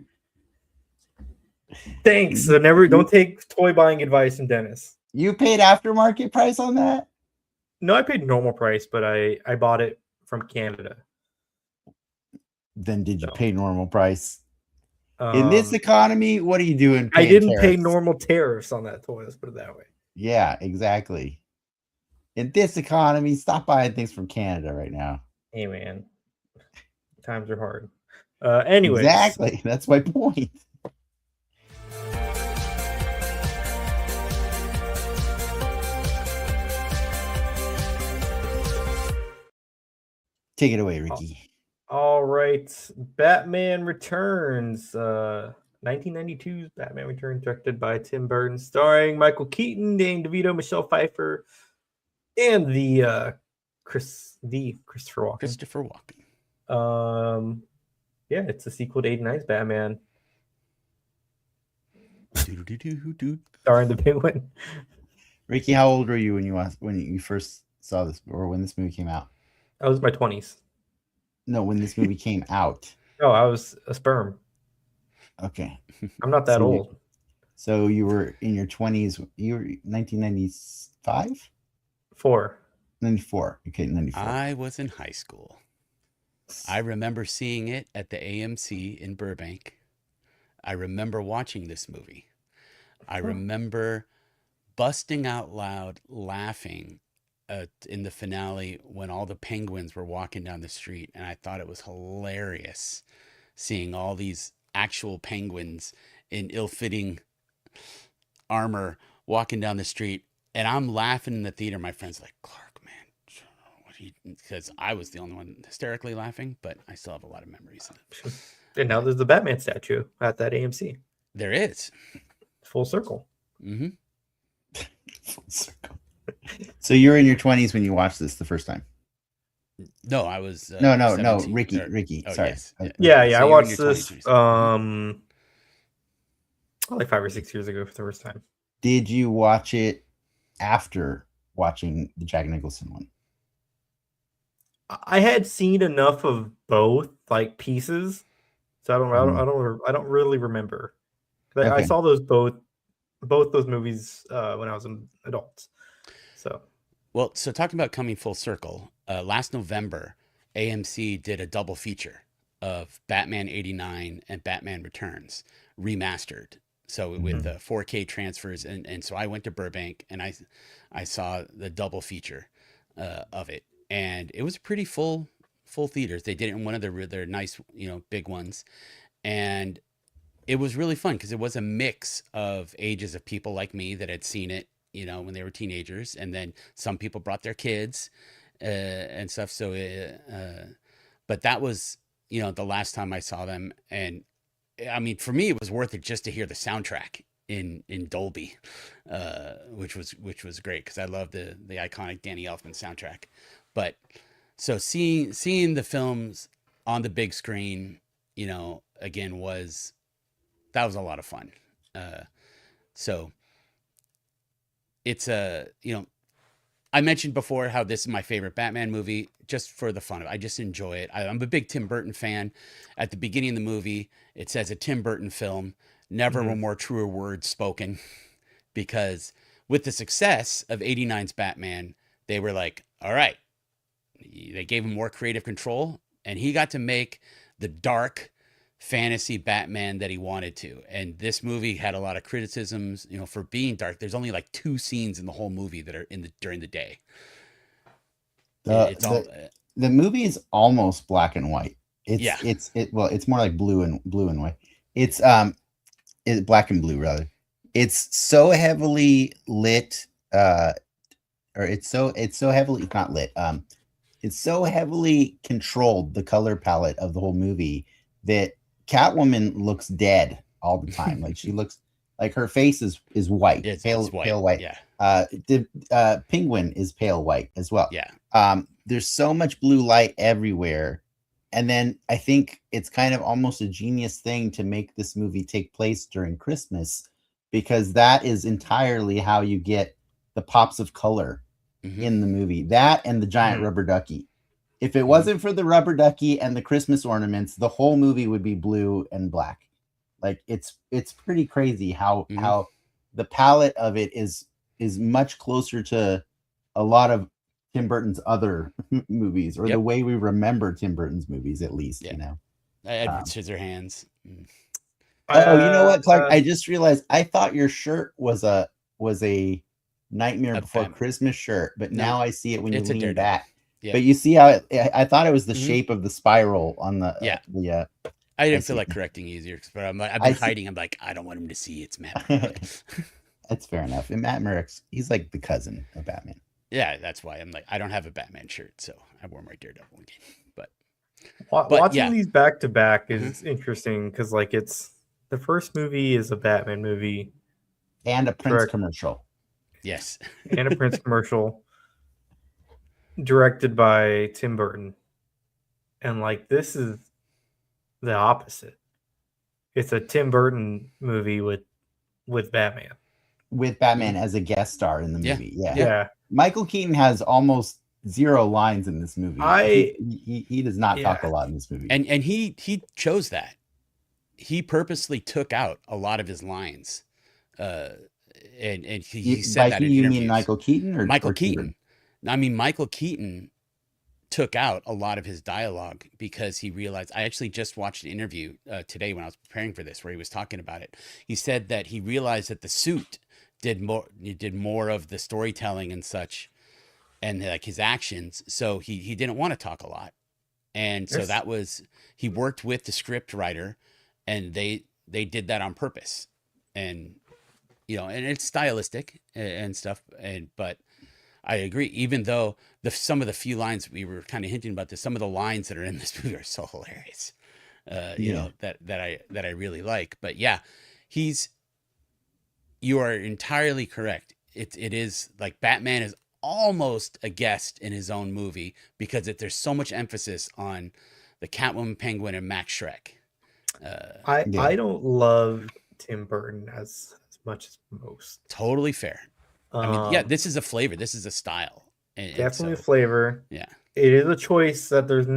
Speaker 1: Thanks. So don't take toy buying advice from Dennis.
Speaker 2: You paid aftermarket price on that?
Speaker 1: No, I paid normal price, but I bought it from Canada.
Speaker 2: Then did you pay normal price? In this economy, what are you doing?
Speaker 1: I didn't pay
Speaker 2: tariffs?
Speaker 1: normal tariffs on that toy. Let's put it that way.
Speaker 2: Yeah, exactly. In this economy, stop buying things from Canada right now.
Speaker 1: Hey, man. Times are hard. Anyways.
Speaker 2: Exactly. That's my point. Take it away, Ricky.
Speaker 1: All right. Batman Returns. 1992's Batman Returns, directed by Tim Burton, starring Michael Keaton, Danny DeVito, Michelle Pfeiffer, and the Christopher Walken.
Speaker 3: Christopher Walken.
Speaker 1: Yeah, it's a sequel to 89's Batman. Starring the Penguin.
Speaker 2: Ricky, how old were you when you first saw this, or when this movie came out?
Speaker 1: I was in my 20s.
Speaker 2: No, when this movie came out.
Speaker 1: Oh, I was a sperm.
Speaker 2: Okay.
Speaker 1: I'm not that old.
Speaker 2: So you were in your 20s. You were 1995? 94. Okay, 94.
Speaker 3: I was in high school. I remember seeing it at the AMC in Burbank. I remember watching this movie. I remember busting out loud laughing in the finale when all the penguins were walking down the street. And I thought it was hilarious seeing all these actual penguins in ill-fitting armor walking down the street. And I'm laughing in the theater. My friend's like, Clarke, man, because I was the only one hysterically laughing, but I still have a lot of memories of it.
Speaker 1: And now there's the Batman statue at that AMC.
Speaker 3: There is.
Speaker 1: Full circle.
Speaker 3: Mm-hmm.
Speaker 2: Full circle. So you're in your 20s when you watched this the first time?
Speaker 3: No, I was.
Speaker 2: No, Ricky. Sorry.
Speaker 3: Yes.
Speaker 1: Yeah.
Speaker 3: So
Speaker 1: I watched this like 5 or 6 years ago for the first time.
Speaker 2: Did you watch it after watching the Jack Nicholson one?
Speaker 1: I had seen enough of both like pieces, so I don't really remember. Okay. I saw those both those movies when I was an adult. So
Speaker 3: talking about coming full circle, last November, AMC did a double feature of Batman 89 and Batman Returns remastered. So with 4K transfers, and so I went to Burbank and I saw the double feature of it, and it was pretty full theaters. They did it in one of their nice, big ones, and it was really fun because it was a mix of ages of people like me that had seen it, when they were teenagers, and then some people brought their kids and stuff. So, but that was, the last time I saw them, and I mean, for me, it was worth it just to hear the soundtrack in Dolby, which was great because I love the iconic Danny Elfman soundtrack. But so seeing the films on the big screen, again was a lot of fun. So it's I mentioned before how this is my favorite Batman movie, just for the fun of it. I just enjoy it. I'm a big Tim Burton fan. At the beginning of the movie, it says a Tim Burton film. Never were more truer words spoken, because with the success of 89's Batman, they were like, all right, they gave him more creative control, and he got to make the dark fantasy Batman that he wanted to. And this movie had a lot of criticisms, for being dark. There's only like 2 scenes in the whole movie that are during the day.
Speaker 2: The movie is almost black and white. It's more like blue and white. It's black and blue rather. It's so heavily lit, it's so heavily not lit. It's so heavily controlled, the color palette of the whole movie, that Catwoman looks dead all the time. Like she looks like her face is white, pale white.
Speaker 3: Yeah.
Speaker 2: The Penguin is pale white as well.
Speaker 3: Yeah.
Speaker 2: There's so much blue light everywhere. And then I think it's kind of almost a genius thing to make this movie take place during Christmas, because that is entirely how you get the pops of color in the movie. That and the giant rubber ducky. If it wasn't for the rubber ducky and the Christmas ornaments, the whole movie would be blue and black. Like it's pretty crazy how the palette of it is much closer to a lot of Tim Burton's other movies, or the way we remember Tim Burton's movies, at least,
Speaker 3: Edward Scissorhands.
Speaker 2: Oh, you know what, Clark?
Speaker 1: Uh,
Speaker 2: I just realized I thought your shirt was a Nightmare
Speaker 3: A
Speaker 2: Before
Speaker 3: Batman.
Speaker 2: Christmas shirt, but
Speaker 3: No,
Speaker 2: now I see it when you
Speaker 3: it's a
Speaker 2: lean
Speaker 3: Daredevil.
Speaker 2: back.
Speaker 3: Yeah.
Speaker 2: But you see how I thought it was the
Speaker 3: Mhm.
Speaker 2: shape of the spiral on the
Speaker 3: Yeah.
Speaker 2: I
Speaker 3: I didn't
Speaker 2: see.
Speaker 3: feel like correcting easier, but I've
Speaker 2: I
Speaker 3: been
Speaker 2: see.
Speaker 3: hiding. I'm like, I don't want him to see it's Matt Murdock.
Speaker 2: That's fair enough. And Matt Murdock's he's like the cousin of Batman.
Speaker 3: Yeah, that's why I'm like, I don't have a Batman shirt, so I wore my Daredevil again. But
Speaker 1: watching
Speaker 3: yeah.
Speaker 1: these back to back is interesting because like it's the first movie is a Batman movie
Speaker 2: And a Prince
Speaker 1: Correct.
Speaker 2: commercial.
Speaker 3: Yes.
Speaker 1: and a Prince commercial directed by Tim Burton. And like this is the opposite. It's a Tim Burton movie with Batman.
Speaker 2: With Batman as a guest star in the
Speaker 3: Yeah.
Speaker 2: movie. Yeah.
Speaker 1: Yeah.
Speaker 2: Michael Keaton has almost 0 lines in this movie. He does not talk a lot in this movie.
Speaker 3: And he chose that. He purposely took out a lot of his lines. And he said that in
Speaker 2: you
Speaker 3: interviews.
Speaker 2: mean Michael Keaton or
Speaker 3: Michael
Speaker 2: or
Speaker 3: Keaton? I mean, Michael Keaton took out a lot of his dialogue because he realized. I actually just watched an interview today when I was preparing for this, where he was talking about it. He said that he realized that the suit did more of the storytelling and such, and like his actions. So he didn't want to talk a lot, and so that was he worked with the script writer, and they did that on purpose, and and it's stylistic and stuff, but I agree. Even though some of the few lines we were kind of hinting about this, some of the lines that are in this movie are so hilarious. That I really like. But yeah, you are entirely correct. It is like Batman is almost a guest in his own movie because there's so much emphasis on the Catwoman, Penguin, and Max Schreck.
Speaker 1: I don't love Tim Burton as much as most.
Speaker 3: Totally fair. I mean, yeah, this is a flavor. This is a style.
Speaker 1: Definitely a flavor.
Speaker 3: Yeah.
Speaker 1: It is a choice that there's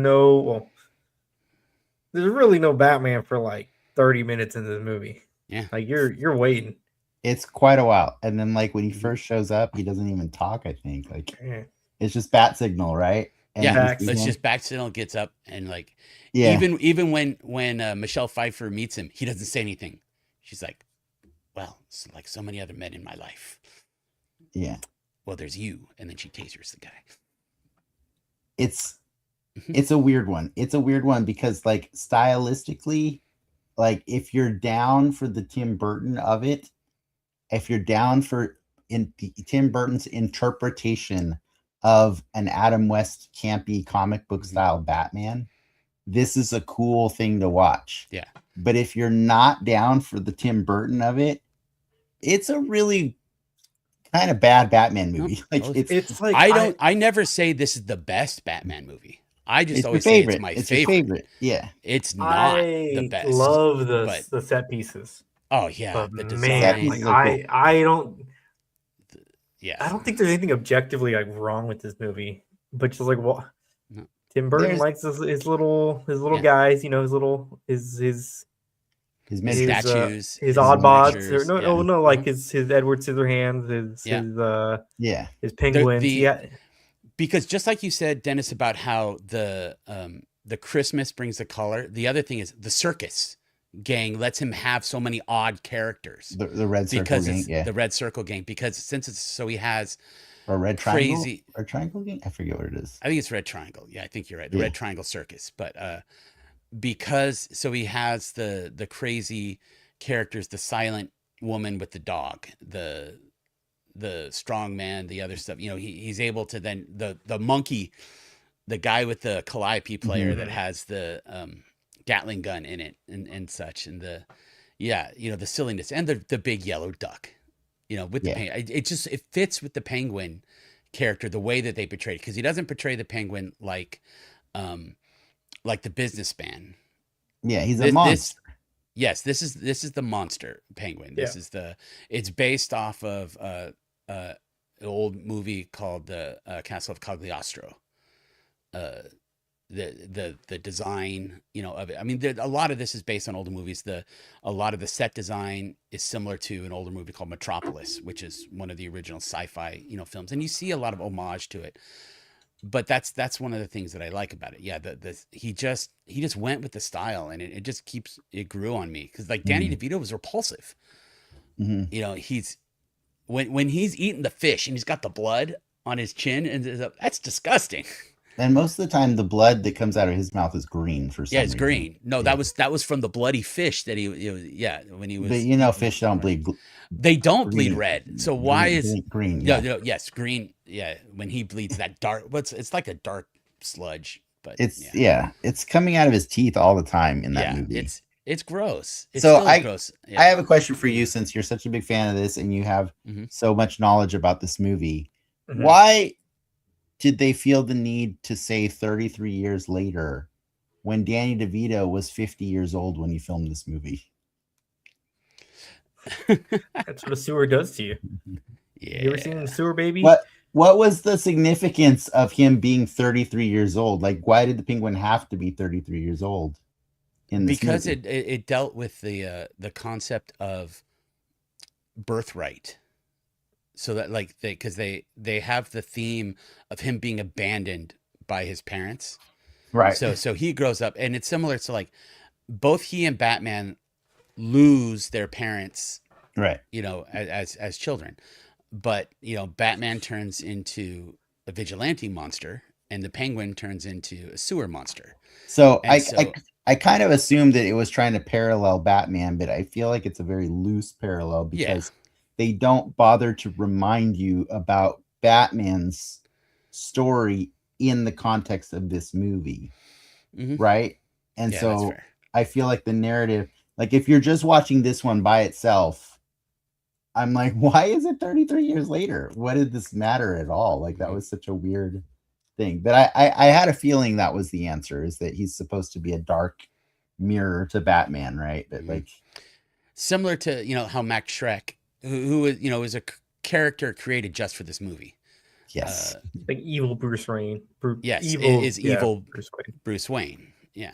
Speaker 1: really no Batman for like 30 minutes in this movie.
Speaker 3: Yeah.
Speaker 1: Like you're waiting.
Speaker 2: It's quite a while. And then like when he first shows up, he doesn't even talk, I think. Like it's just bat signal, right? And
Speaker 3: it's just bat signal gets up and like even when Michelle Pfeiffer meets him, he doesn't say anything. She's like, well, it's like so many other men in my life.
Speaker 2: Yeah.
Speaker 3: Well, there's you, and then she tasers the guy.
Speaker 2: It's a weird one. It's a weird one because like stylistically, like if you're down for the Tim Burton of it, if you're down for Tim Burton's interpretation of an Adam West campy comic book style Batman, this is a cool thing to watch.
Speaker 3: Yeah.
Speaker 2: But if you're not down for the Tim Burton of it, it's a really kind of bad Batman movie. Like
Speaker 3: it's like I never say this is the best Batman movie. I just always say it's my favorite.
Speaker 2: Yeah.
Speaker 3: It's not the best.
Speaker 1: I love the set pieces.
Speaker 3: Oh yeah,
Speaker 1: but the design. Like, I don't.
Speaker 3: Yeah.
Speaker 1: I don't think there's anything objectively like wrong with this movie, but just like what Tim Burton likes his little guys. You know, his
Speaker 3: statues,
Speaker 1: his oddbods. Like his Edward Scissorhands, his penguins.
Speaker 3: Because just like you said, Dennis, about how the Christmas brings the color. The other thing is the circus gang lets him have so many odd characters.
Speaker 2: The red circle gang,
Speaker 3: the red circle gang, because since it's so he has
Speaker 2: a red triangle or triangle gang. I forget what it is.
Speaker 3: I think it's red triangle. Yeah, I think you're right. The red triangle circus, but because so he has the crazy characters, the silent woman with the dog, the strong man, the other stuff. He's able to then the monkey, the guy with the calliope player that has the Gatling gun in it and such, and the silliness and the big yellow duck, with the penguin. It fits with the Penguin character, the way that they portray it, because he doesn't portray the Penguin like the businessman.
Speaker 2: Yeah, he's a monster.
Speaker 3: This is the monster Penguin. It's based off of an old movie called the Castle of Cagliostro. The design of it. I mean, a lot of this is based on older movies. A lot of the set design is similar to an older movie called Metropolis, which is one of the original sci-fi films, and you see a lot of homage to it. but that's one of the things that I like about it. Yeah, he just went with the style, and it just it grew on me because like Danny DeVito was repulsive.
Speaker 2: Mhm.
Speaker 3: You know, he's when he's eating the fish and he's got the blood on his chin, and that's disgusting.
Speaker 2: And most of the time, the blood that comes out of his mouth is green for some
Speaker 3: Yeah,
Speaker 2: reason.
Speaker 3: it's green. No,
Speaker 2: Yeah.
Speaker 3: that was from the bloody fish that when he was.
Speaker 2: But you know, fish don't bleed.
Speaker 3: They don't bleed
Speaker 2: green.
Speaker 3: red. So why is
Speaker 2: green?
Speaker 3: Yeah, yes, green. Yeah, when he bleeds that dark, it's like a dark sludge. But
Speaker 2: it's coming out of his teeth all the time in that movie.
Speaker 3: It's gross. It's
Speaker 2: So
Speaker 3: still gross. Yeah.
Speaker 2: I have a question for you, since you're such a big fan of this and you have so much knowledge about this movie. Why did they feel the need to say 33 years later when Danny DeVito was 50 years old when he filmed this movie?
Speaker 1: That's what a sewer does to you.
Speaker 3: Yeah.
Speaker 1: You ever seen the Sewer Baby?
Speaker 2: What was the significance of him being 33 years old? Like, why did the penguin have to be 33 years old?
Speaker 3: Because it dealt with the concept of birthright. So that like because they have the theme of him being abandoned by his parents.
Speaker 2: Right.
Speaker 3: So he grows up, and it's similar to like both he and Batman lose their parents,
Speaker 2: right?
Speaker 3: You know, as children, but you know, Batman turns into a vigilante monster, and the Penguin turns into a sewer monster.
Speaker 2: So I kind of assumed that it was trying to parallel Batman, but I feel like it's a very loose parallel because they don't bother to remind you about Batman's story in the context of this movie, right? And so I feel like the narrative, like if you're just watching this one by itself, I'm like, why is it 33 years later? What did this matter at all? Like that was such a weird thing. But I had a feeling that was the answer, is that he's supposed to be a dark mirror to Batman, right? But like
Speaker 3: similar to, you know, how Max Schreck, who you know is a character created just for this movie.
Speaker 2: Yes.
Speaker 1: Like evil Bruce Wayne.
Speaker 3: Evil Bruce Wayne. Yeah.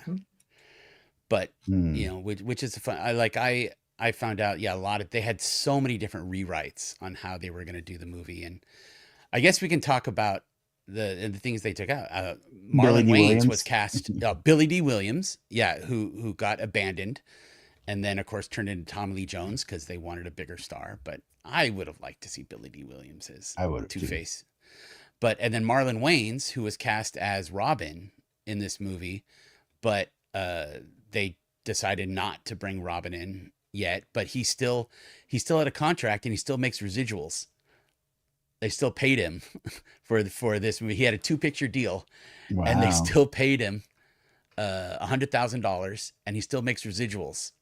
Speaker 3: But you know, which is fun. I found out, a lot of, they had so many different rewrites on how they were going to do the movie. And I guess we can talk about the things they took out. Marlon Wayans was cast, Billy D. Williams. Yeah. Who got abandoned and then of course turned into Tommy Lee Jones because they wanted a bigger star. But I would have liked to see Billy D. Williams as Two-Face. And then Marlon Wayans, who was cast as Robin in this movie, but they decided not to bring Robin in yet, but he still had a contract and he still makes residuals. They still paid him for this movie. He had a 2-picture deal. Wow. And they still paid him $100,000 and he still makes residuals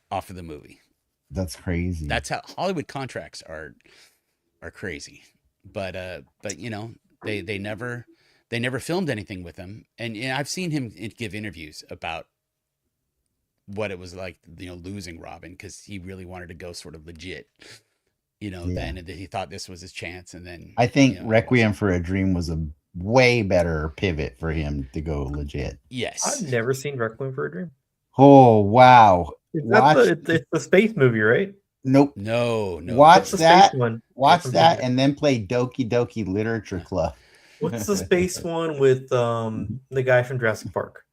Speaker 3: off of the movie.
Speaker 2: That's crazy.
Speaker 3: That's how Hollywood contracts are crazy. But you know, they never filmed anything with him. And I've seen him give interviews about what it was like, you know, losing Robin, because he really wanted to go sort of legit, you know, then, and he thought this was his chance. And then
Speaker 2: I think Requiem for a Dream was a way better pivot for him to go legit.
Speaker 3: Yes.
Speaker 1: I've never seen Requiem for a Dream.
Speaker 2: Oh, wow.
Speaker 1: It's the space movie, right?
Speaker 2: Nope.
Speaker 3: No.
Speaker 2: Watch that. Watch that and then play Doki Doki Literature Club.
Speaker 1: What's the space one with the guy from Jurassic Park?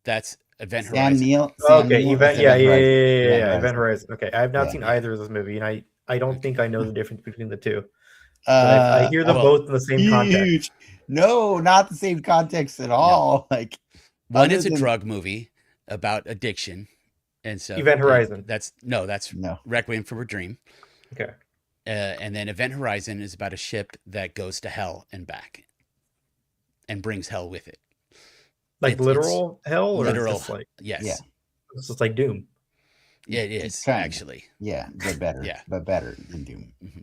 Speaker 3: That's Event Horizon.
Speaker 1: Event Horizon. Okay, I have not seen either of this movie, and I don't think I know the difference between the two. I hear them both in the same context.
Speaker 2: No, not the same context at all. No. Like
Speaker 3: one is a drug movie about addiction, and so
Speaker 1: Event Horizon.
Speaker 3: That's Requiem for a Dream.
Speaker 1: Okay.
Speaker 3: And then Event Horizon is about a ship that goes to hell and back, and brings hell with it.
Speaker 1: Like literal hell, or
Speaker 3: literal?
Speaker 1: Just like,
Speaker 3: yes.
Speaker 2: Yeah.
Speaker 1: It's just like Doom.
Speaker 3: Yeah, it is actually.
Speaker 2: Yeah, but better. But better than Doom. Mm-hmm.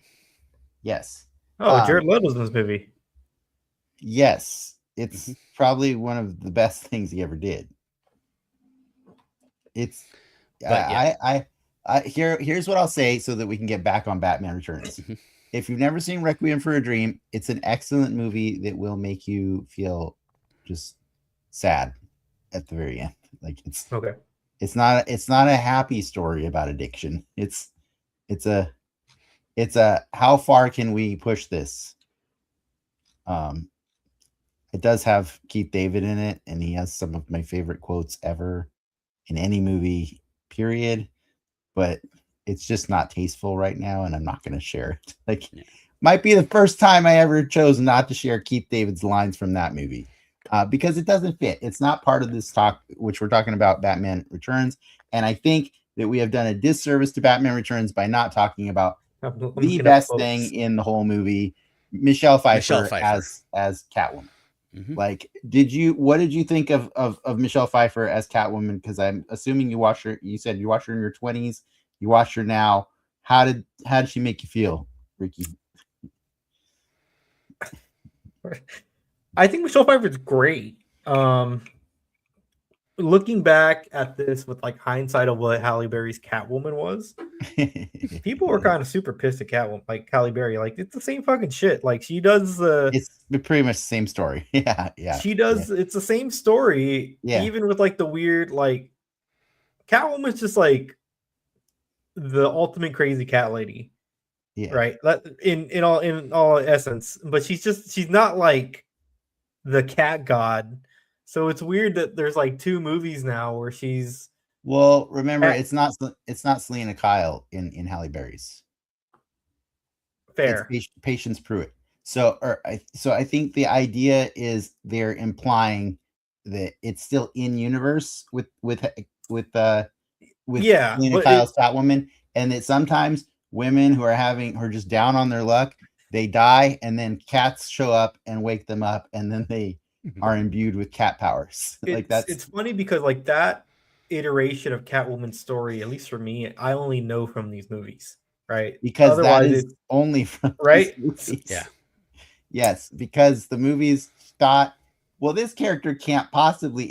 Speaker 2: Yes.
Speaker 1: Oh, Jared Leto's in this movie.
Speaker 2: Yes, it's probably one of the best things he ever did. It's. Here's what I'll say so that we can get back on Batman Returns. If you've never seen Requiem for a Dream, it's an excellent movie that will make you feel just sad at the very end. Like it's okay. It's not a happy story about addiction. It's a how far can we push this? Um, it does have Keith David in it, and he has some of my favorite quotes ever in any movie, period. But it's just not tasteful right now, and I'm not going to share it. Like, might be the first time I ever chose not to share Keith David's lines from that movie because it doesn't fit. It's not part of this talk, which we're talking about Batman Returns. And I think that we have done a disservice to Batman Returns by not talking about the best thing in the whole movie, Michelle Pfeiffer. as Catwoman.
Speaker 3: Mm-hmm.
Speaker 2: Like, what did you think of Michelle Pfeiffer as Catwoman? Because I'm assuming you watched her. You said you watched her in your 20s. You watched her now. How did she make you feel, Ricky?
Speaker 1: I think Michelle Pfeiffer is great. Looking back at this with like hindsight of what Halle Berry's Catwoman was, people were kind of super pissed at Catwoman, like Halle Berry. Like, it's the same fucking shit. Like, she does
Speaker 2: it's pretty much the same story. Yeah.
Speaker 1: She does. Yeah. It's the same story. Yeah. Even with like the weird, like, Catwoman's just like the ultimate crazy cat lady. Yeah. Right. In all essence, but she's not like the cat god. So it's weird that there's like 2 movies now where she's.
Speaker 2: Well, remember, it's not Selena Kyle in Halle Berry's.
Speaker 1: Fair.
Speaker 2: It's Patience Pruitt. So I think the idea is they're implying that it's still in universe with Selena Kyle's Catwoman, and that sometimes women who are just down on their luck, they die, and then cats show up and wake them up, and then they are imbued with cat powers.
Speaker 1: It's funny because like that iteration of Catwoman's story, at least for me, I only know from these movies, right?
Speaker 2: Because otherwise that is only from
Speaker 1: right.
Speaker 3: Yeah.
Speaker 2: Yes, because the movies thought, well, this character can't possibly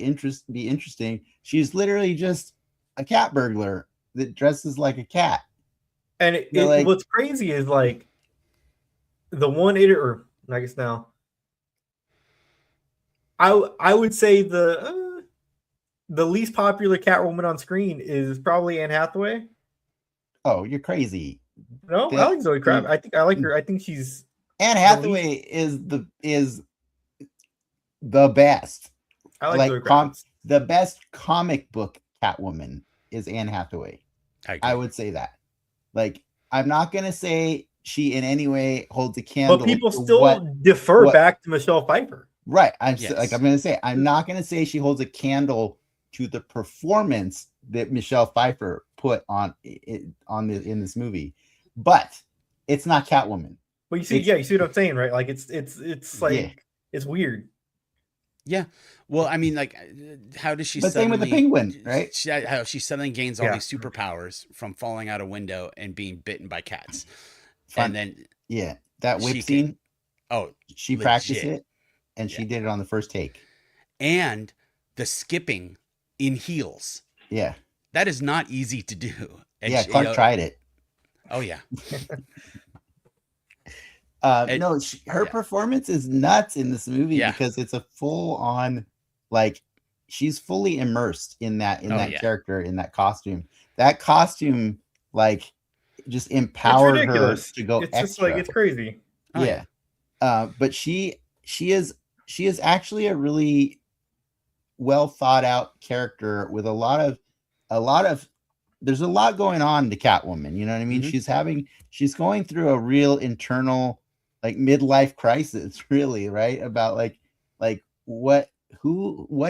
Speaker 2: be interesting. She's literally just a cat burglar that dresses like a cat.
Speaker 1: And what's crazy is like the one or I guess now I would say the least popular Catwoman on screen is probably Anne Hathaway.
Speaker 2: Oh, you're crazy.
Speaker 1: No, I like Zoe Kravitz. I think I like her. I think she's
Speaker 2: Anne Hathaway is the best.
Speaker 1: I like Zoe Kravitz.
Speaker 2: The best comic book Catwoman is Anne Hathaway. I would say that. Like, I'm not gonna say she in any way holds a candle.
Speaker 1: But people still defer back to Michelle Pfeiffer.
Speaker 2: Right. I'm gonna say, I'm not gonna say she holds a candle to the performance that Michelle Pfeiffer put in this movie, but it's not Catwoman.
Speaker 1: But you see what I'm saying, right? Like it's like it's weird.
Speaker 3: Yeah. Well, I mean, like, how does she?
Speaker 2: But same with the Penguin, right?
Speaker 3: How she suddenly gains all these superpowers from falling out a window and being bitten by cats, and then
Speaker 2: that whip scene. She practiced it, and she did it on the first take.
Speaker 3: And the skipping in heels.
Speaker 2: Yeah,
Speaker 3: that is not easy to do. And
Speaker 2: Clarke tried it.
Speaker 3: Oh yeah.
Speaker 2: Her performance is nuts in this movie because it's a full on, like, she's fully immersed in that character, in that costume. That costume, like, just empowered her to go.
Speaker 1: It's extra. Just like, it's crazy.
Speaker 2: But she is actually a really well thought out character with a lot of there's a lot going on to Catwoman. You know what I mean? Mm-hmm. She's going through a real internal, like, midlife crisis, really, right? About like what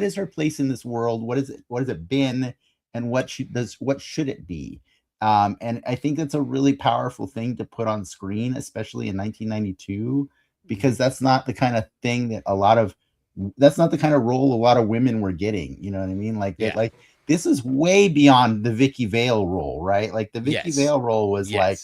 Speaker 2: is her place in this world? What has it been? And what should it be? And I think that's a really powerful thing to put on screen, especially in 1992, because that's not the kind of thing that's not the kind of role a lot of women were getting. You know what I mean? Like, like, this is way beyond the Vicky Vale role, right? Like, the Vicky Vale role was like,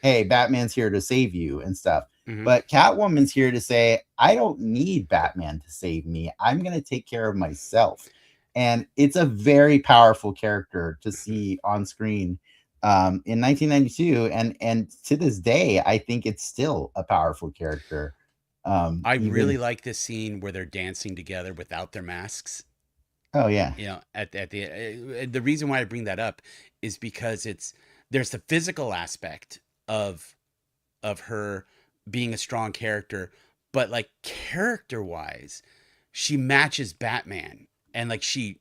Speaker 2: hey, Batman's here to save you and stuff. Mm-hmm. But Catwoman's here to say, I don't need Batman to save me. I'm going to take care of myself. And it's a very powerful character to see on screen in 1992. And to this day, I think it's still a powerful character.
Speaker 3: I really like this scene where they're dancing together without their masks.
Speaker 2: Oh yeah.
Speaker 3: You know, at the reason why I bring that up is because there's the physical aspect of her being a strong character, but like character wise, she matches Batman, and like she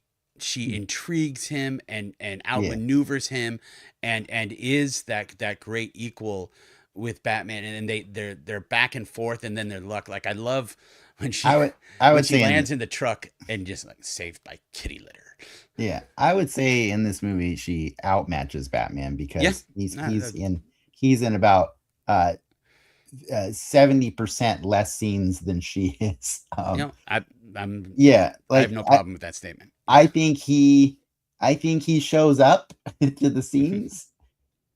Speaker 3: intrigues him and outmaneuvers him, and is that great equal with Batman, and then they're back and forth, and then they're like, I love when she
Speaker 2: I
Speaker 3: when
Speaker 2: would
Speaker 3: she
Speaker 2: say
Speaker 3: lands in the truck and just like saved by kitty litter.
Speaker 2: yeah, I would say in this movie she outmatches Batman because he's in about 70% less scenes than she is.
Speaker 3: I
Speaker 2: like
Speaker 3: have no problem with that statement.
Speaker 2: I think he shows up to the scenes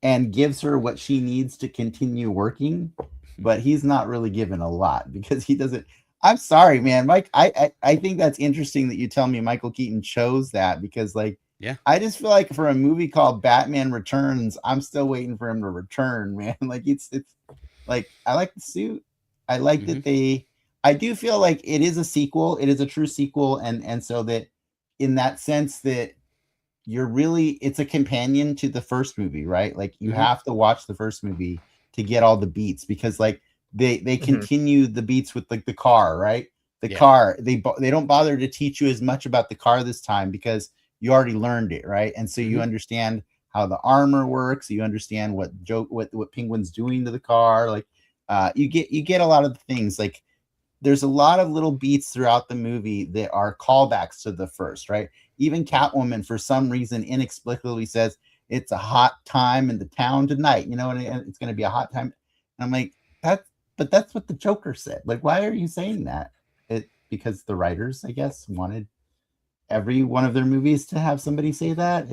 Speaker 2: and gives her what she needs to continue working, but he's not really given a lot because he doesn't. I'm sorry, man, Mike. I think that's interesting that you tell me Michael Keaton chose that because, like, I just feel like for a movie called Batman Returns, I'm still waiting for him to return, man. Like, it's like I like the suit. I like that I do feel like it is a sequel. It is a true sequel, and so that in that sense that it's a companion to the first movie, right? Like you have to watch the first movie to get all the beats because like they continue the beats with like the car, right? The car, they don't bother to teach you as much about the car this time because you already learned it, right? And so you understand how the armor works, you understand what Penguin's doing to the car, like you get a lot of the things. Like there's a lot of little beats throughout the movie that are callbacks to the first, right? Even Catwoman, for some reason, inexplicably says it's a hot time in the town tonight, you know, and it's going to be a hot time. And I'm like, that's what the Joker said. Like, why are you saying that? Because the writers, I guess, wanted every one of their movies to have somebody say that.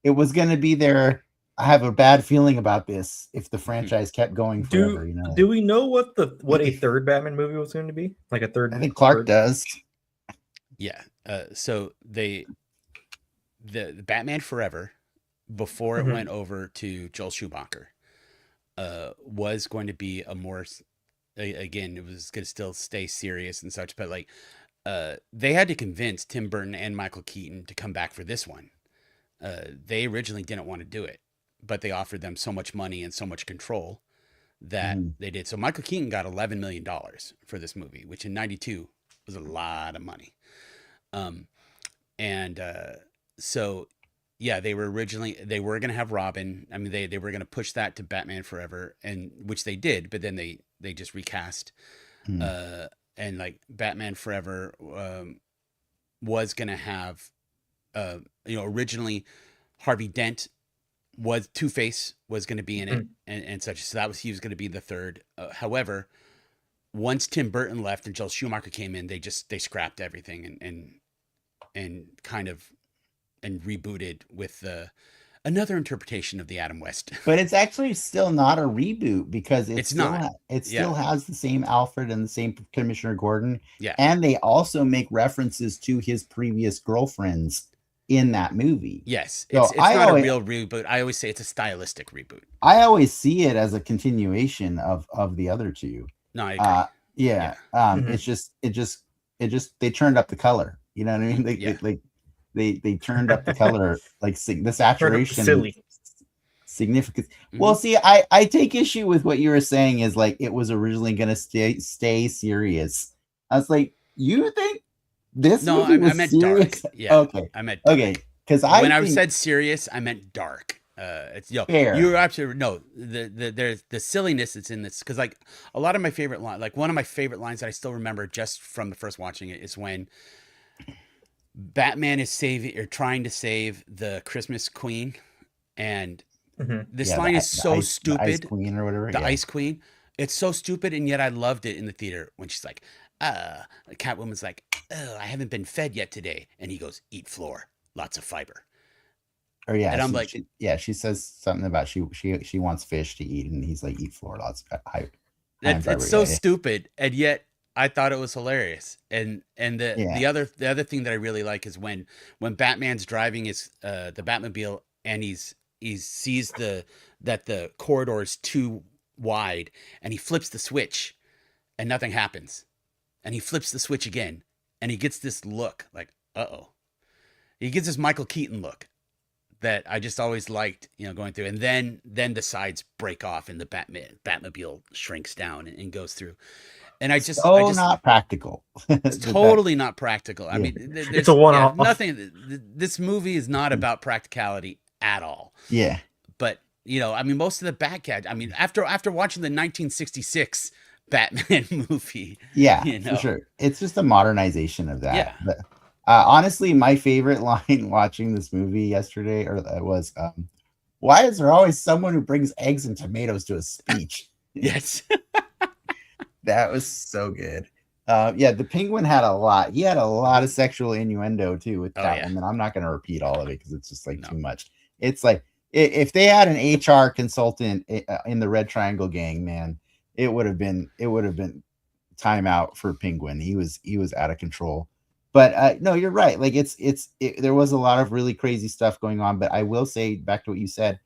Speaker 2: It was going to be there. I have a bad feeling about this if the franchise kept going forever. You know,
Speaker 1: do we know what a third Batman movie was going to be? Like a third?
Speaker 2: I think Clarke does.
Speaker 3: Yeah. So the Batman Forever, before it went over to Joel Schumacher, was going to be a more, again, it was going to still stay serious and such, but like they had to convince Tim Burton and Michael Keaton to come back for this one. They originally didn't want to do it, but they offered them so much money and so much control that they did. So Michael Keaton got $11 million for this movie, which in '92 was a lot of money. So yeah, they were going to have Robin. I mean, they were going to push that to Batman Forever, and which they did, but then they just recast, and like Batman Forever, was going to have, originally Harvey Dent was Two-Face was going to be in it and such. So he was going to be the third. However, once Tim Burton left and Joel Schumacher came in, they scrapped everything and kind of rebooted with another interpretation of the Adam West.
Speaker 2: But it's actually still not a reboot because it still has the same Alfred and the same Commissioner Gordon.
Speaker 3: Yeah.
Speaker 2: And they also make references to his previous girlfriends in that movie.
Speaker 3: Yes. It's not a real reboot. I always say it's a stylistic reboot.
Speaker 2: I always see it as a continuation of the other two.
Speaker 3: No, I agree.
Speaker 2: It's just they turned up the color. You know what I mean? They turned up the color, like the saturation, significance. Well, see, I take issue with what you were saying is like it was originally going to stay serious. I was like, you think this?
Speaker 3: No,
Speaker 2: movie was
Speaker 3: I meant
Speaker 2: serious?
Speaker 3: dark. Yeah,
Speaker 2: okay,
Speaker 3: I meant dark.
Speaker 2: Okay, because
Speaker 3: I said serious, I meant dark. It's
Speaker 2: fair.
Speaker 3: You're absolutely there's the silliness that's in this, because like a lot of my favorite line, like one of my favorite lines that I still remember just from the first watching it is when Batman is trying to save the Christmas Queen, and this line is so stupid.
Speaker 2: The Ice Queen or whatever.
Speaker 3: The Ice Queen. It's so stupid, and yet I loved it in the theater when she's like, Catwoman's like, oh, I haven't been fed yet today, and he goes, eat floor, lots of fiber.
Speaker 2: Or yeah,
Speaker 3: and I'm
Speaker 2: she says something about she wants fish to eat, and he's like, eat floor, lots of high
Speaker 3: it's so stupid, and yet I thought it was hilarious. And the other thing that I really like is when Batman's driving his the Batmobile, and he sees that the corridor is too wide, and he flips the switch and nothing happens, and he flips the switch again, and he gets this look like, uh-oh. He gets this Michael Keaton look that I just always liked, going through. And then the sides break off and the Batmobile shrinks down and goes through. And I just
Speaker 2: not practical.
Speaker 3: it's totally not practical. I
Speaker 2: Yeah.
Speaker 3: mean,
Speaker 1: It's a one-off.
Speaker 3: nothing. This movie is not about practicality at all.
Speaker 2: Yeah.
Speaker 3: But I mean, most of the Batcat. I mean, after watching the 1966 Batman movie,
Speaker 2: Yeah, for sure. It's just a modernization of that.
Speaker 3: Yeah.
Speaker 2: But, honestly, my favorite line watching this movie yesterday was, why is there always someone who brings eggs and tomatoes to a speech?
Speaker 3: Yes.
Speaker 2: That was so good. Yeah, the Penguin had a lot. He had a lot of sexual innuendo too with Catwoman. Yeah. I'm not going to repeat all of it because it's just like too much. It's like if they had an HR consultant in the Red Triangle Gang, man, it would have been timeout for Penguin. He was out of control. But no, you're right. Like there was a lot of really crazy stuff going on. But I will say, back to what you said,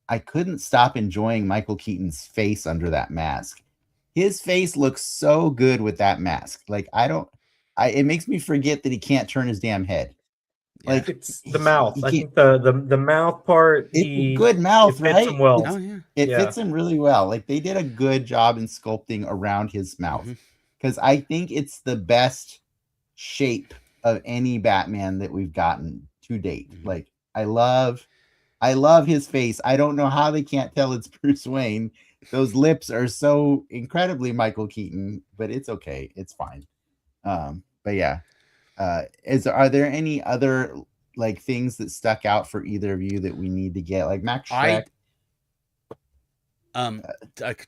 Speaker 2: I couldn't stop enjoying Michael Keaton's face under that mask. His face looks so good with that mask. Like it makes me forget that he can't turn his damn head. Like
Speaker 1: it's the mouth. I think the mouth part.
Speaker 2: It's a good mouth, right?
Speaker 1: Him well.
Speaker 2: It fits him really well. Like they did a good job in sculpting around his mouth because I think it's the best shape of any Batman that we've gotten to date. Like I love his face. I don't know how they can't tell it's Bruce Wayne. Those lips are so incredibly Michael Keaton, but it's okay. It's fine. But yeah. Are there any other like things that stuck out for either of you that we need to get? Like Max Schreck?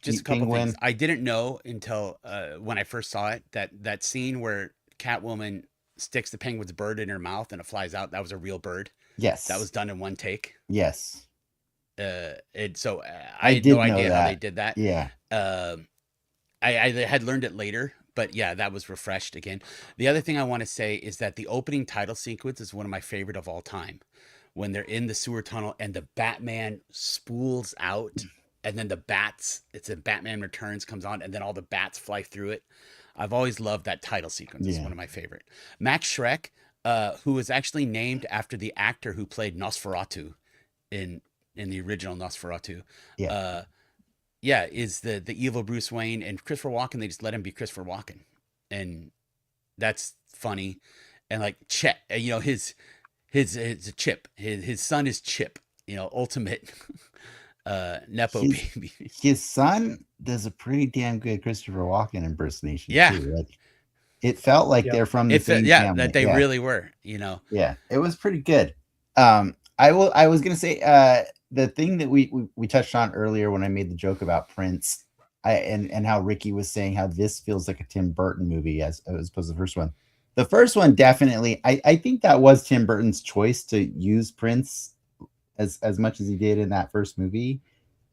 Speaker 3: Just a couple things. I didn't know until when I first saw it that scene where Catwoman sticks the Penguin's bird in her mouth and it flies out. That was a real bird.
Speaker 2: Yes.
Speaker 3: That was done in one take.
Speaker 2: Yes.
Speaker 3: I had no idea how they did that.
Speaker 2: Yeah.
Speaker 3: I had learned it later, but yeah, that was refreshed again. The other thing I want to say is that the opening title sequence is one of my favorite of all time. When they're in the sewer tunnel and the Batman spools out and then it's a Batman Returns comes on and then all the bats fly through it. I've always loved that title sequence. It's one of my favorite. Max Schreck, who was actually named after the actor who played Nosferatu in the original Nosferatu. Is the evil Bruce Wayne, and Christopher Walken, they just let him be Christopher Walken. And that's funny. And like Chet, his Chip, his son is Chip, ultimate Nepo baby.
Speaker 2: His son does a pretty damn good Christopher Walken impersonation too. Like, it felt like they're from the same family.
Speaker 3: That they really were,
Speaker 2: Yeah, it was pretty good. I was gonna say the thing that we touched on earlier when I made the joke about Prince, and how Ricky was saying how this feels like a Tim Burton movie as opposed to the first one. The first one definitely, I think that was Tim Burton's choice to use Prince as much as he did in that first movie,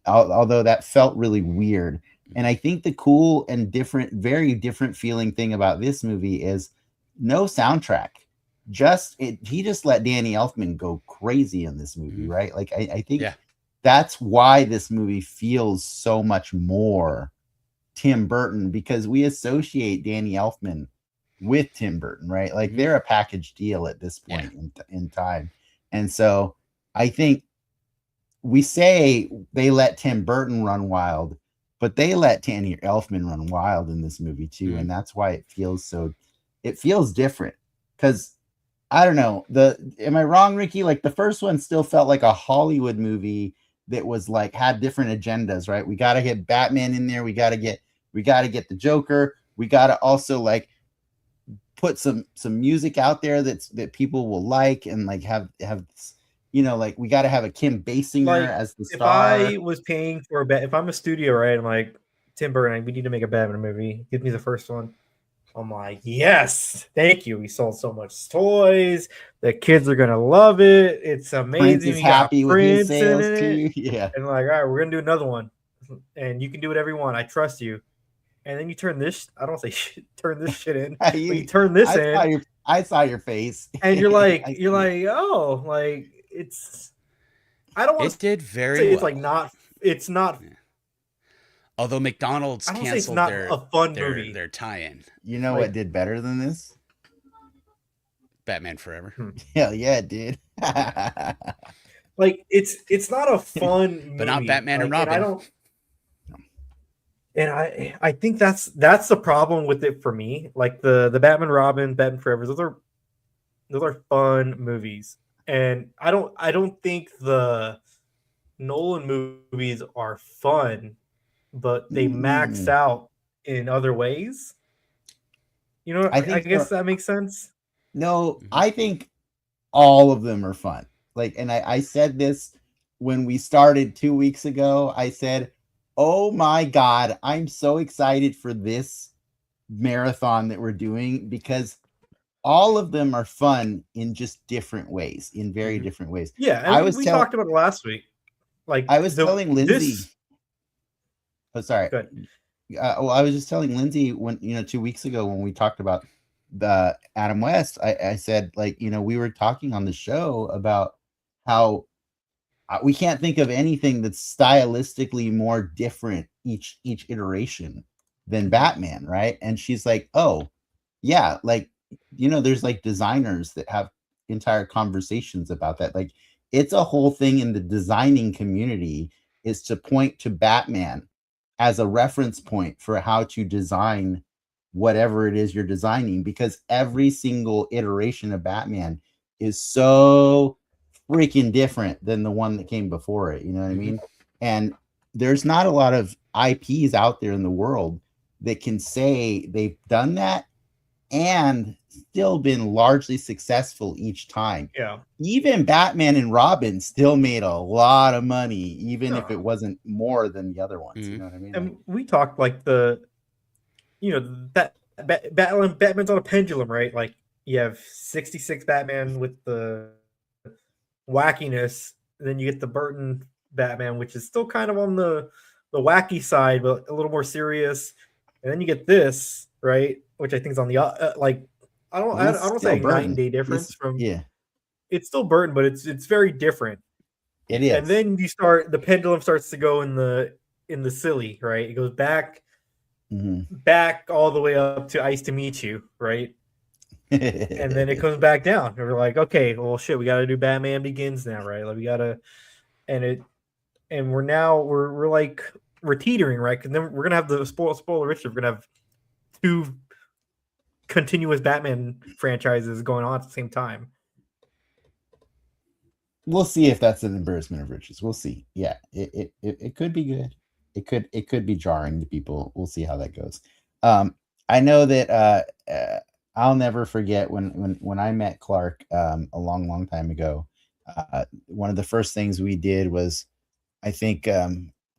Speaker 2: although that felt really weird. And I think the cool and very different feeling thing about this movie is no soundtrack. He just let Danny Elfman go crazy in this movie, right? Like I think that's why this movie feels so much more Tim Burton, because we associate Danny Elfman with Tim Burton, right? Like they're a package deal at this point in time. And so I think we say they let Tim Burton run wild, but they let Danny Elfman run wild in this movie too. And that's why it feels different. Because I don't know, am I wrong, Ricky? Like the first one still felt like a Hollywood movie that was like had different agendas, right? We got to get Batman in there. We got to get the Joker. We got to also like put some music out there that people will like and like have like we got to have a Kim Basinger as the star.
Speaker 1: If I was paying for if I'm a studio, right? I'm like, Tim Burton, we need to make a Batman movie. Give me the first one. I'm like, yes, thank you. We sold so much toys. The kids are gonna love it. It's amazing.
Speaker 2: Prince is happy with his sales too. Yeah.
Speaker 1: And like, all right, we're gonna do another one, and you can do whatever you want. I trust you. And then you turn this. I don't say shit. Turn this shit in. You turn this in.
Speaker 2: I saw your face.
Speaker 1: And you're like, oh, like it's. I don't want.
Speaker 3: It did very
Speaker 1: say
Speaker 3: well.
Speaker 1: It's like not. It's not.
Speaker 3: Yeah. Although McDonald's canceled their tie-in.
Speaker 2: You know what did better than this?
Speaker 3: Batman Forever.
Speaker 2: Hell yeah, it did.
Speaker 1: Like it's not a fun movie.
Speaker 3: But not Batman and Robin.
Speaker 1: And I don't. And I think that's the problem with it for me. Like the Batman Robin, Batman Forever, those are fun movies. And I don't think the Nolan movies are fun, but they max
Speaker 2: Mm,
Speaker 1: out in other ways. You know,
Speaker 2: I
Speaker 1: I
Speaker 2: think
Speaker 1: guess that makes sense.
Speaker 2: no,
Speaker 3: Mhm.
Speaker 2: I think all of them are fun. Like, and I said this when we started 2 weeks ago. I said, "Oh my god, I'm so excited for this marathon that we're doing because all of them are fun in just different ways, in very
Speaker 3: Mhm.
Speaker 2: different ways."
Speaker 1: Yeah, and
Speaker 2: I was
Speaker 1: we
Speaker 2: tell
Speaker 1: talked about it last week. Like
Speaker 2: I was telling Lindsay.
Speaker 1: this
Speaker 2: Oh, sorry.
Speaker 1: good.
Speaker 2: Well, I was just telling Lindsay when 2 weeks ago when we talked about the Adam West. I said, like, we were talking on the show about how we can't think of anything that's stylistically more different each iteration than Batman, right? And she's like, "Oh, yeah, like there's like designers that have entire conversations about that. Like, it's a whole thing in the designing community is to point to Batman as a reference point for how to design whatever it is you're designing, because every single iteration of Batman is so freaking different than the one that came before it. You know what I
Speaker 3: Mhm.
Speaker 2: mean? And there's not a lot of IPs out there in the world that can say they've done that and still been largely successful each time.
Speaker 1: Yeah.
Speaker 2: Even Batman and Robin still made a lot of money, even if
Speaker 1: No.
Speaker 2: it wasn't more than the other ones. You
Speaker 3: Mhm.
Speaker 2: know what I mean? Like,
Speaker 1: And we talked like Batman's on a pendulum, right? Like you have 66 Batman with the wackiness, and then you get the Burton Batman, which is still kind of on the wacky side, but a little more serious. And then you get this, right, which I think is on the like
Speaker 2: this
Speaker 1: I
Speaker 2: is
Speaker 1: don't
Speaker 2: still
Speaker 1: say night and
Speaker 2: Burton.
Speaker 1: day difference
Speaker 2: This,
Speaker 1: from
Speaker 2: yeah,
Speaker 1: it's still Burton, but it's very different.
Speaker 2: it
Speaker 1: And
Speaker 2: is.
Speaker 1: then the pendulum starts to go in the silly, right? It goes
Speaker 2: Mhm.
Speaker 1: back all the way up to Ice to Meet You, right? And then it comes back down. And we're like, okay, well, shit, we got to do Batman Begins now, right? Like we got to, and it, and we're like we're teetering, right? Because then we're gonna have the spoiler Richard. We're gonna have two continuous Batman franchises going on at the same time.
Speaker 2: We'll see if that's an embarrassment of riches. We'll see. Yeah, it could be good. It could be jarring to people. We'll see how that goes. I know that I'll never forget when I met Clarke a long time ago. One of the first things we did was, I think,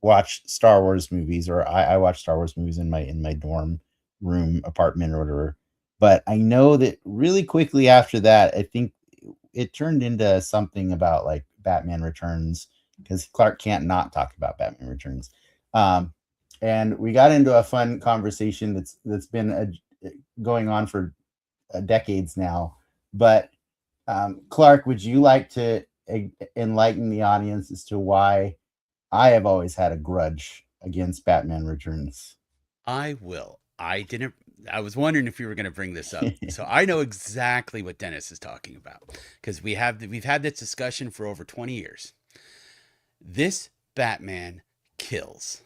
Speaker 2: watch Star Wars movies, or I watched Star Wars movies in my dorm room apartment or whatever. But I know that really quickly after that, I think it turned into something about like Batman Returns, because Clarke can't not talk about Batman Returns. Um, and we got into a fun conversation that's been going on for decades now. But Clarke, would you like to enlighten the audience as to why I have always had a grudge against Batman Returns?
Speaker 3: I will. I was wondering if you were going to bring this up. So I know exactly what Dennis is talking about because we've had this discussion for over 20 years. This Batman kills.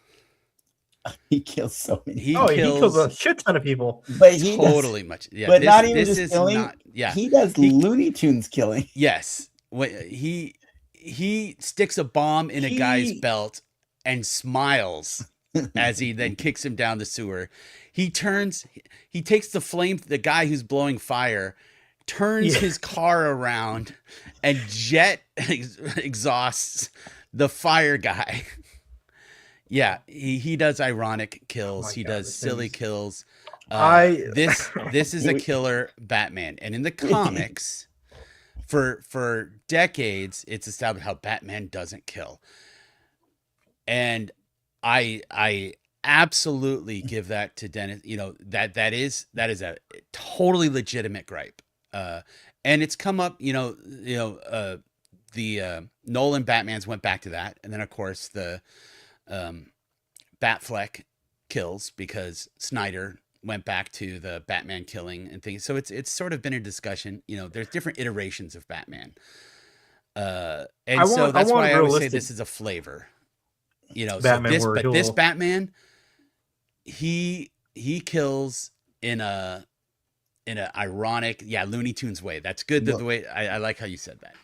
Speaker 2: He kills so many.
Speaker 3: He
Speaker 1: Oh, he kills a
Speaker 3: kills
Speaker 1: shit ton of people.
Speaker 2: But he does.
Speaker 3: totally much. Yeah,
Speaker 2: But not even
Speaker 3: this
Speaker 2: just
Speaker 3: is
Speaker 2: killing.
Speaker 3: not. Yeah,
Speaker 2: He does
Speaker 3: he
Speaker 2: Looney Tunes killing.
Speaker 3: yes. When he sticks a bomb in a guy's
Speaker 1: He
Speaker 3: belt and smiles as he then kicks him down the sewer. He takes the guy who's blowing fire, turns
Speaker 1: yeah.
Speaker 3: his car around and jet exhausts the fire guy. Yeah, he does ironic
Speaker 1: Oh
Speaker 3: kills.
Speaker 1: my
Speaker 3: He
Speaker 1: god,
Speaker 3: does
Speaker 1: this thing
Speaker 3: silly
Speaker 1: is
Speaker 3: kills.
Speaker 1: I
Speaker 3: This is a killer Batman. And in the comics, for decades, it's established how Batman doesn't kill. And I absolutely give that to Dennis. You know, that is a totally legitimate gripe. And it's come up, the Nolan Batmans went back to that, and then of course the Batfleck kills because Snyder went back to the Batman killing and things. So it's sort of been a discussion. You know, there's different iterations of Batman, and so
Speaker 1: I
Speaker 3: that's
Speaker 1: want
Speaker 3: why I always say
Speaker 1: realistic
Speaker 3: this is a flavor. You know, so
Speaker 1: Batman where
Speaker 3: this
Speaker 1: he'll
Speaker 3: Batman he kills in a ironic, Looney Tunes way. That's good. The way I like how you said that.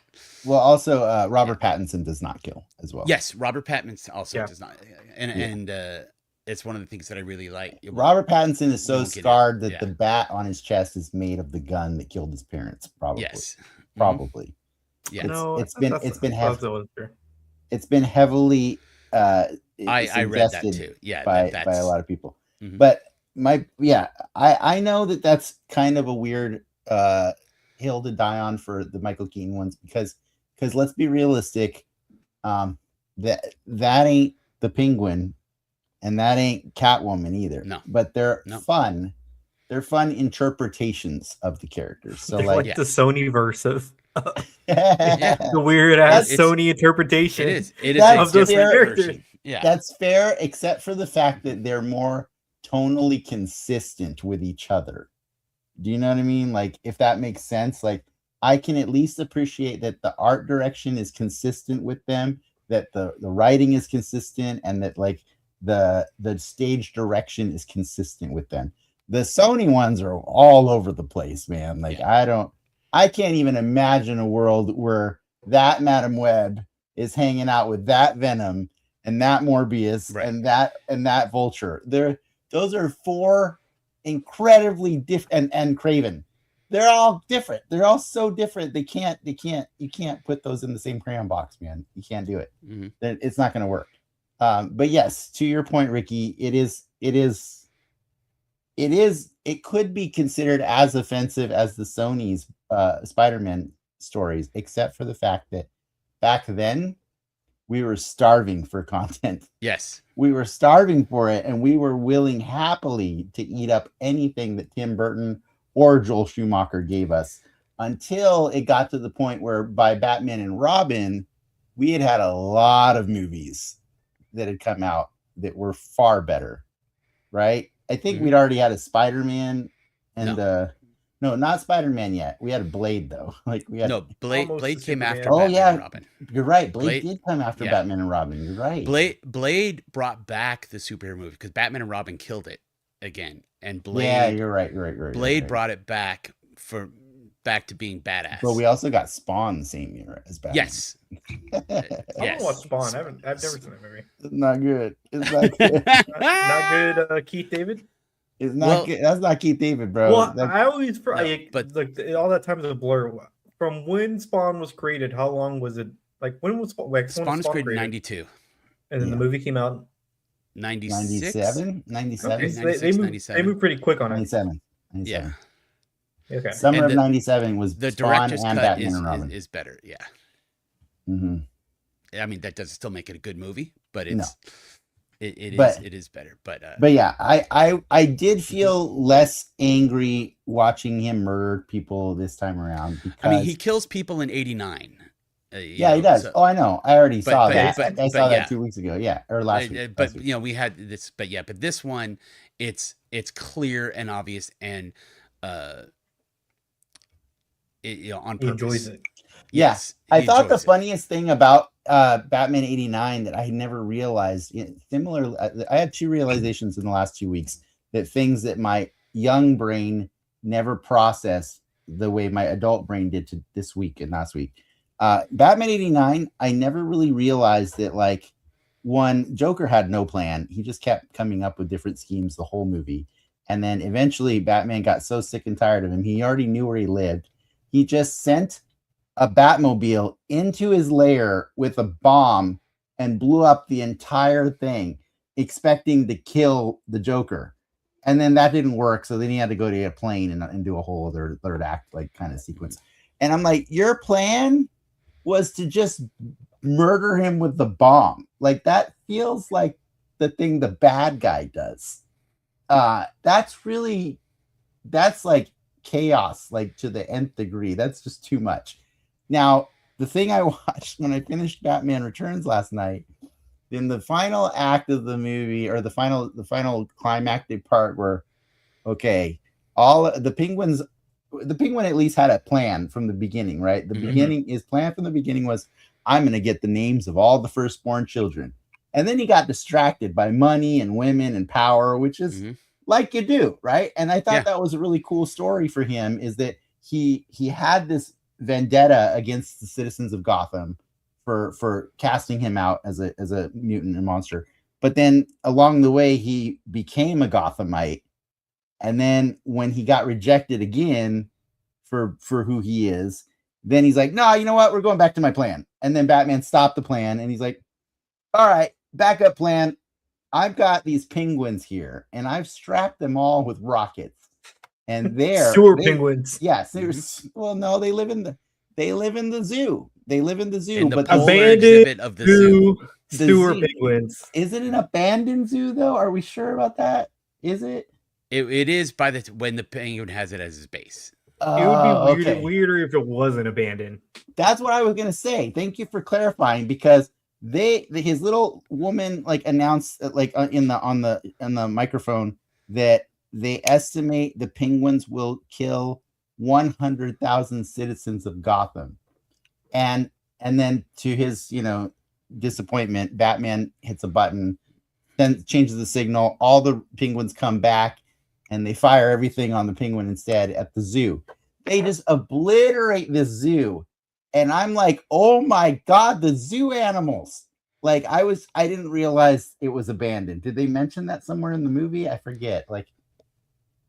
Speaker 2: Well, also Robert Pattinson does not kill as well.
Speaker 3: Yes, Robert Pattinson also does not, and it's one of the things that I really like.
Speaker 2: Robert Pattinson is so scarred that the bat on his chest is made of the gun that killed his parents. Probably.
Speaker 3: Yes.
Speaker 2: Probably.
Speaker 3: Yeah.
Speaker 2: It's been heavily
Speaker 3: I read that too. Yeah,
Speaker 2: by a lot of people. Mm-hmm. But I know that's kind of a weird hill to die on for the Michael Keaton ones because let's be realistic, that ain't the Penguin and that ain't Catwoman either.
Speaker 3: No.
Speaker 2: But they're fun. They're fun interpretations of the characters. So
Speaker 1: like the Sony verse of the weird ass Sony interpretation.
Speaker 3: It is of those characters.
Speaker 2: Yeah, that's fair, except for the fact that they're more tonally consistent with each other. Do you know what I mean? Like, if that makes sense, like I can at least appreciate that the art direction is consistent with them, that the writing is consistent, and that like the stage direction is consistent with them. The Sony ones are all over the place, man. Like I can't even imagine a world where that Madam Web is hanging out with that Venom and that Morbius and that Vulture. Those are four incredibly different, and Craven. They're all different. They're all so different. You can't put those in the same crayon box, man. You can't do it. Mm-hmm. It's not going to work. But yes, to your point, Ricky, it could be considered as offensive as the Sony's Spider-Man stories, except for the fact that back then we were starving for content.
Speaker 3: Yes.
Speaker 2: We were starving for it, and we were willing happily to eat up anything that Tim Burton or Joel Schumacher gave us, until it got to the point where by Batman and Robin, we had a lot of movies that had come out that were far better, right? I think we'd already had a Spider-Man and no, not Spider-Man yet. We had a Blade though. Like we had
Speaker 3: Blade came after
Speaker 2: Batman and Robin. You're right. Blade did come after Batman and Robin. You're right.
Speaker 3: Blade brought back the superhero movie because Batman and Robin killed it again. And Blade
Speaker 2: you're right.
Speaker 3: Blade brought it back to being badass.
Speaker 2: But we also got Spawn the same year as Batman.
Speaker 3: Yes.
Speaker 1: I don't watch Spawn. I've never seen that movie.
Speaker 2: It's not good. It's not good.
Speaker 1: not good, Keith David.
Speaker 2: It's not good. That's not Keith David, bro.
Speaker 1: Well, I always but like all that time is a blur. From when Spawn was created, how long was it? Like when was Spawn
Speaker 3: was created in 92,
Speaker 1: and then the movie came out
Speaker 2: 97.
Speaker 1: Okay, so they moved pretty quick on it.
Speaker 2: 97.
Speaker 3: Yeah.
Speaker 2: Okay. Summer of 97 was
Speaker 3: the
Speaker 2: Spawn
Speaker 3: director's
Speaker 2: and
Speaker 3: cut
Speaker 2: Batman and Robin.
Speaker 3: is better. Yeah.
Speaker 2: Mm-hmm.
Speaker 3: I mean, that does still make it a good movie, but it is better. But
Speaker 2: yeah, I did feel less angry watching him murder people this time around. Because,
Speaker 3: I mean, he kills people in 89.
Speaker 2: He does. So, I know. I already saw that. I saw that 2 weeks ago. Yeah, or last week.
Speaker 3: But you know, we had this. But this one, it's clear and obvious, and on purpose.
Speaker 1: He enjoys it.
Speaker 2: Yes, I thought the funniest thing about Batman 89 that I never realized, similar, I had two realizations in the last 2 weeks, that things that my young brain never processed the way my adult brain did to this week and last week. Batman 89, I never really realized that, like, one, Joker had no plan. He just kept coming up with different schemes the whole movie. And then eventually Batman got so sick and tired of him, he already knew where he lived. He just sent a Batmobile into his lair with a bomb and blew up the entire thing, expecting to kill the Joker. And then that didn't work. So then he had to go to a plane and do a whole other third act, like, kind of sequence. And I'm like, your plan was to just murder him with the bomb. Like, that feels like the thing the bad guy does. That's like chaos, like, to the nth degree. That's just too much. Now, the thing I watched when I finished Batman Returns last night, in the final act of the movie, or the final climactic part, where, okay, all the Penguin at least had a plan from the beginning, right? The beginning, his plan from the beginning was, I'm going to get the names of all the firstborn children. And then he got distracted by money and women and power, which is like you do, right? And I thought that was a really cool story for him, is that he had this vendetta against the citizens of Gotham for casting him out as a mutant and monster. But then along the way, he became a Gothamite. And then when he got rejected again for who he is, then he's like, no, you know what? We're going back to my plan. And then Batman stopped the plan. And he's like, all right, backup plan. I've got these penguins here, and I've strapped them all with rockets. And they're
Speaker 1: penguins.
Speaker 2: Yes. Well, no, they live in the zoo. They live in the zoo.
Speaker 3: In the
Speaker 2: but
Speaker 3: polar exhibit of the zoo.
Speaker 1: Sewer penguins.
Speaker 2: Is it an abandoned zoo, though? Are we sure about that? Is it?
Speaker 3: It is when the penguin has it as his base.
Speaker 1: It would be weirder if it wasn't abandoned.
Speaker 2: That's what I was gonna say. Thank you for clarifying, because his little woman announced on the microphone that they estimate the penguins will kill 100,000 citizens of Gotham, and then to his disappointment, Batman hits a button, then changes the signal. All the penguins come back, and they fire everything on the penguin instead at the zoo. They just obliterate the zoo. And I'm like, oh my God, the zoo animals. I didn't realize it was abandoned. Did they mention that somewhere in the movie? I forget.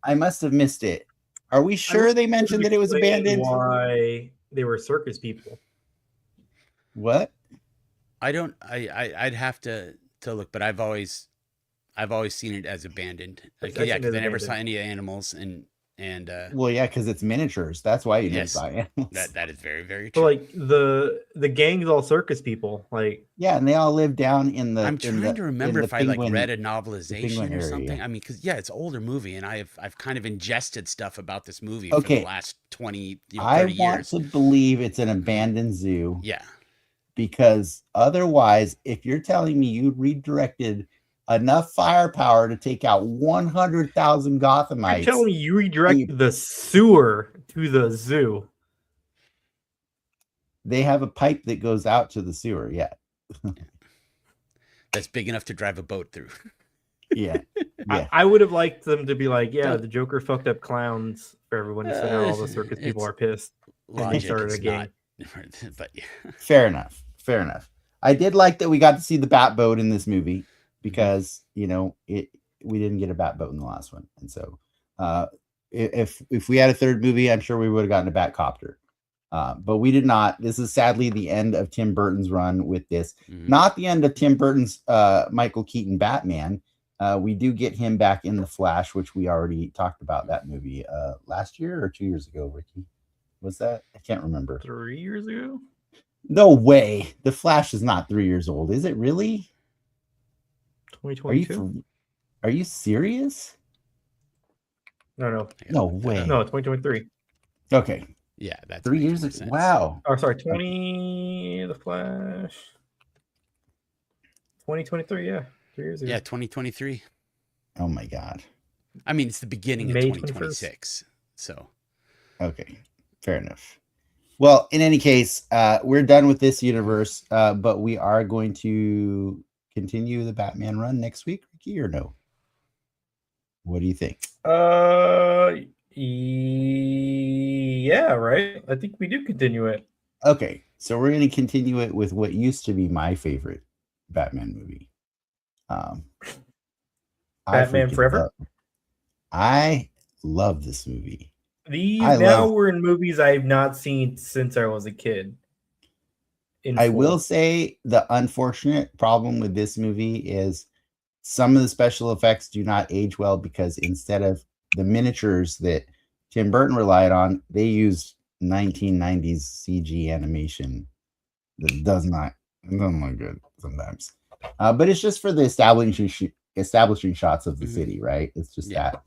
Speaker 2: I must have missed it. Are we sure they mentioned that it was abandoned?
Speaker 1: Why they were circus people.
Speaker 2: What?
Speaker 3: I'd have to look, but I've always seen it as abandoned. Because I never saw any animals and
Speaker 2: well, yeah, because it's miniatures. That's why you didn't buy animals.
Speaker 3: That is very, very true.
Speaker 1: So the gang's all circus people.
Speaker 2: Yeah, and they all live down in the.
Speaker 3: I'm trying to remember if I read a novelization or something. I mean, because it's an older movie, and I've kind of ingested stuff about this movie for the last 20, 30 years. I want
Speaker 2: to believe it's an abandoned zoo.
Speaker 3: Yeah.
Speaker 2: Because otherwise, if you're telling me you redirected enough firepower to take out 100,000 Gothamites,
Speaker 1: you're telling me you redirected the sewer to the zoo.
Speaker 2: They have a pipe that goes out to the sewer. Yeah.
Speaker 3: That's big enough to drive a boat through.
Speaker 2: Yeah.
Speaker 1: I would have liked them to be like, the Joker fucked up clowns for everyone, so now all the circus people are pissed.
Speaker 3: And they started a game. But yeah.
Speaker 2: Fair enough. I did like that we got to see the bat boat in this movie, because we didn't get a bat boat in the last one. And so if we had a third movie, I'm sure we would have gotten a bat copter. But we did not. This is sadly the end of Tim Burton's run with this. Not the end of Tim Burton's Michael Keaton Batman. We do get him back in The Flash, which we already talked about that movie last year or 2 years ago, Ricky. Was that? I can't remember.
Speaker 1: 3 years ago?
Speaker 2: No way. The Flash is not 3 years old. Is it really?
Speaker 1: 2022.
Speaker 2: Are you serious?
Speaker 1: No
Speaker 2: way.
Speaker 1: No, 2023.
Speaker 2: Okay.
Speaker 3: Yeah, that's
Speaker 2: 3 years ago. Wow.
Speaker 1: Oh, sorry, The Flash. 2023, yeah. 3 years ago.
Speaker 3: Yeah, 2023.
Speaker 2: Oh my God.
Speaker 3: I mean, it's the beginning of 2026. 21st. So.
Speaker 2: Okay. Fair enough. Well, in any case, we're done with this universe, but we are going to continue the Batman run next week, Ricky, or no? What do you think?
Speaker 1: Yeah, right. I think we do continue it.
Speaker 2: Okay, so we're going to continue it with what used to be my favorite Batman movie.
Speaker 1: Batman Forever.
Speaker 2: I love this movie.
Speaker 1: We're in movies I've not seen since I was a kid.
Speaker 2: I will say the unfortunate problem with this movie is some of the special effects do not age well, because instead of the miniatures that Tim Burton relied on, they used 1990s CG animation that doesn't look good sometimes. But it's just for the establishing shots of the city, right? It's just that.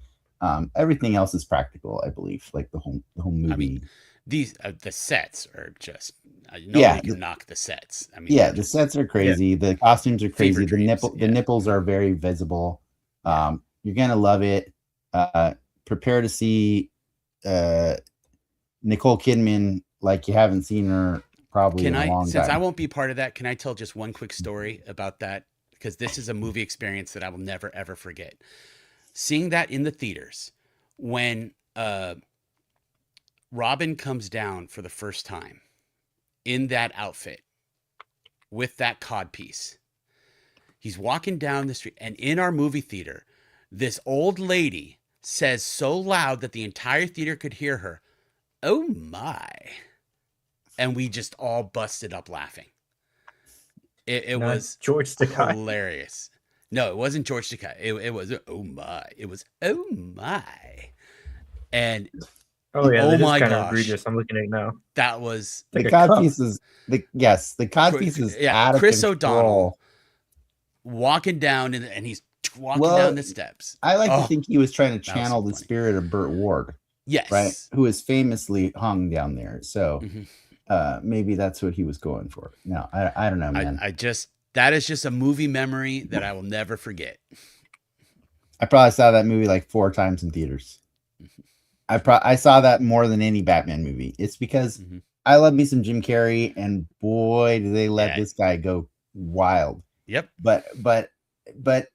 Speaker 2: Everything else is practical, I believe. Like the whole movie.
Speaker 3: I mean, these the sets are just nobody can knock the sets. I mean,
Speaker 2: the sets are crazy. Yeah. The costumes are crazy. The nipples are very visible. You're gonna love it. Prepare to see Nicole Kidman like you haven't seen her probably in a long time.
Speaker 3: Since I won't be part of that, can I tell just one quick story about that because this is a movie experience that I will never, ever forget. Seeing that in the theaters when Robin comes down for the first time in that outfit with that codpiece. He's walking down the street, and in our movie theater, this old lady says so loud that the entire theater could hear her, "Oh my." And we just all busted up laughing. It was
Speaker 1: George Takei.
Speaker 3: hilarious. No, it wasn't George Takei. It was, "Oh my." It was, "Oh my." And
Speaker 1: Oh yeah,
Speaker 3: oh
Speaker 1: that is
Speaker 3: my
Speaker 1: kind of
Speaker 3: gosh.
Speaker 1: egregious. I'm looking at it now.
Speaker 3: that was
Speaker 2: The
Speaker 1: Like a cup.
Speaker 2: codpiece is the codpiece is out of
Speaker 3: Chris
Speaker 2: control.
Speaker 3: O'Donnell walking down and he's walking
Speaker 2: Well,
Speaker 3: down the steps.
Speaker 2: I like
Speaker 3: Oh,
Speaker 2: to think he was trying to
Speaker 3: was so
Speaker 2: channel the
Speaker 3: funny.
Speaker 2: spirit of Burt Ward,
Speaker 3: Yes.
Speaker 2: right? Who is famously hung down there. So
Speaker 3: Mhm.
Speaker 2: maybe that's what he was going for. No, I don't know, man.
Speaker 3: That is just a movie memory that I will never forget.
Speaker 2: I probably saw that movie like 4 times in theaters. I saw that more than any Batman movie. It's because
Speaker 3: Mhm.
Speaker 2: I love me some Jim Carrey, and boy, do they let
Speaker 3: Yeah.
Speaker 2: this guy go wild.
Speaker 3: Yep.
Speaker 2: But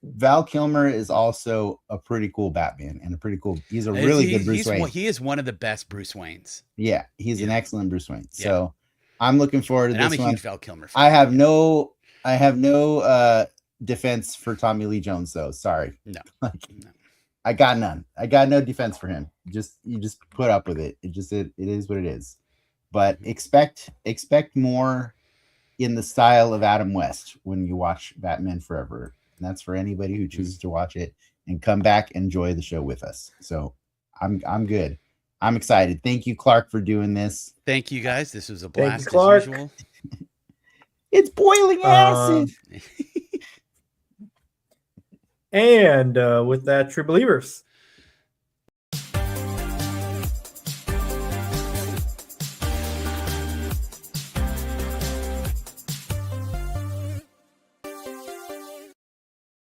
Speaker 2: Val Kilmer is also a pretty cool Batman and he's a really good Bruce Wayne.
Speaker 3: He is one of the best Bruce Waynes.
Speaker 2: Yeah, he's an
Speaker 3: Yeah.
Speaker 2: excellent Bruce Wayne.
Speaker 3: Yeah.
Speaker 2: So I'm looking forward to
Speaker 3: And I'm
Speaker 2: this
Speaker 3: a
Speaker 2: one.
Speaker 3: huge Val Kilmer fan.
Speaker 2: I have no defense for Tommy Lee Jones though. Sorry.
Speaker 3: No.
Speaker 2: Like,
Speaker 3: No.
Speaker 2: I got none. I got no defense for him. You just put up with it. It is what it is. But expect more in the style of Adam West when you watch Batman Forever. And that's for anybody who chooses to watch it and come back and enjoy the show with us. So I'm good. I'm excited. Thank you, Clarke, for doing this.
Speaker 3: Thank you guys. This was a
Speaker 1: Thank you,
Speaker 3: blast
Speaker 1: Clarke.
Speaker 3: as usual.
Speaker 2: It's boiling acid.
Speaker 1: And with that, true believers,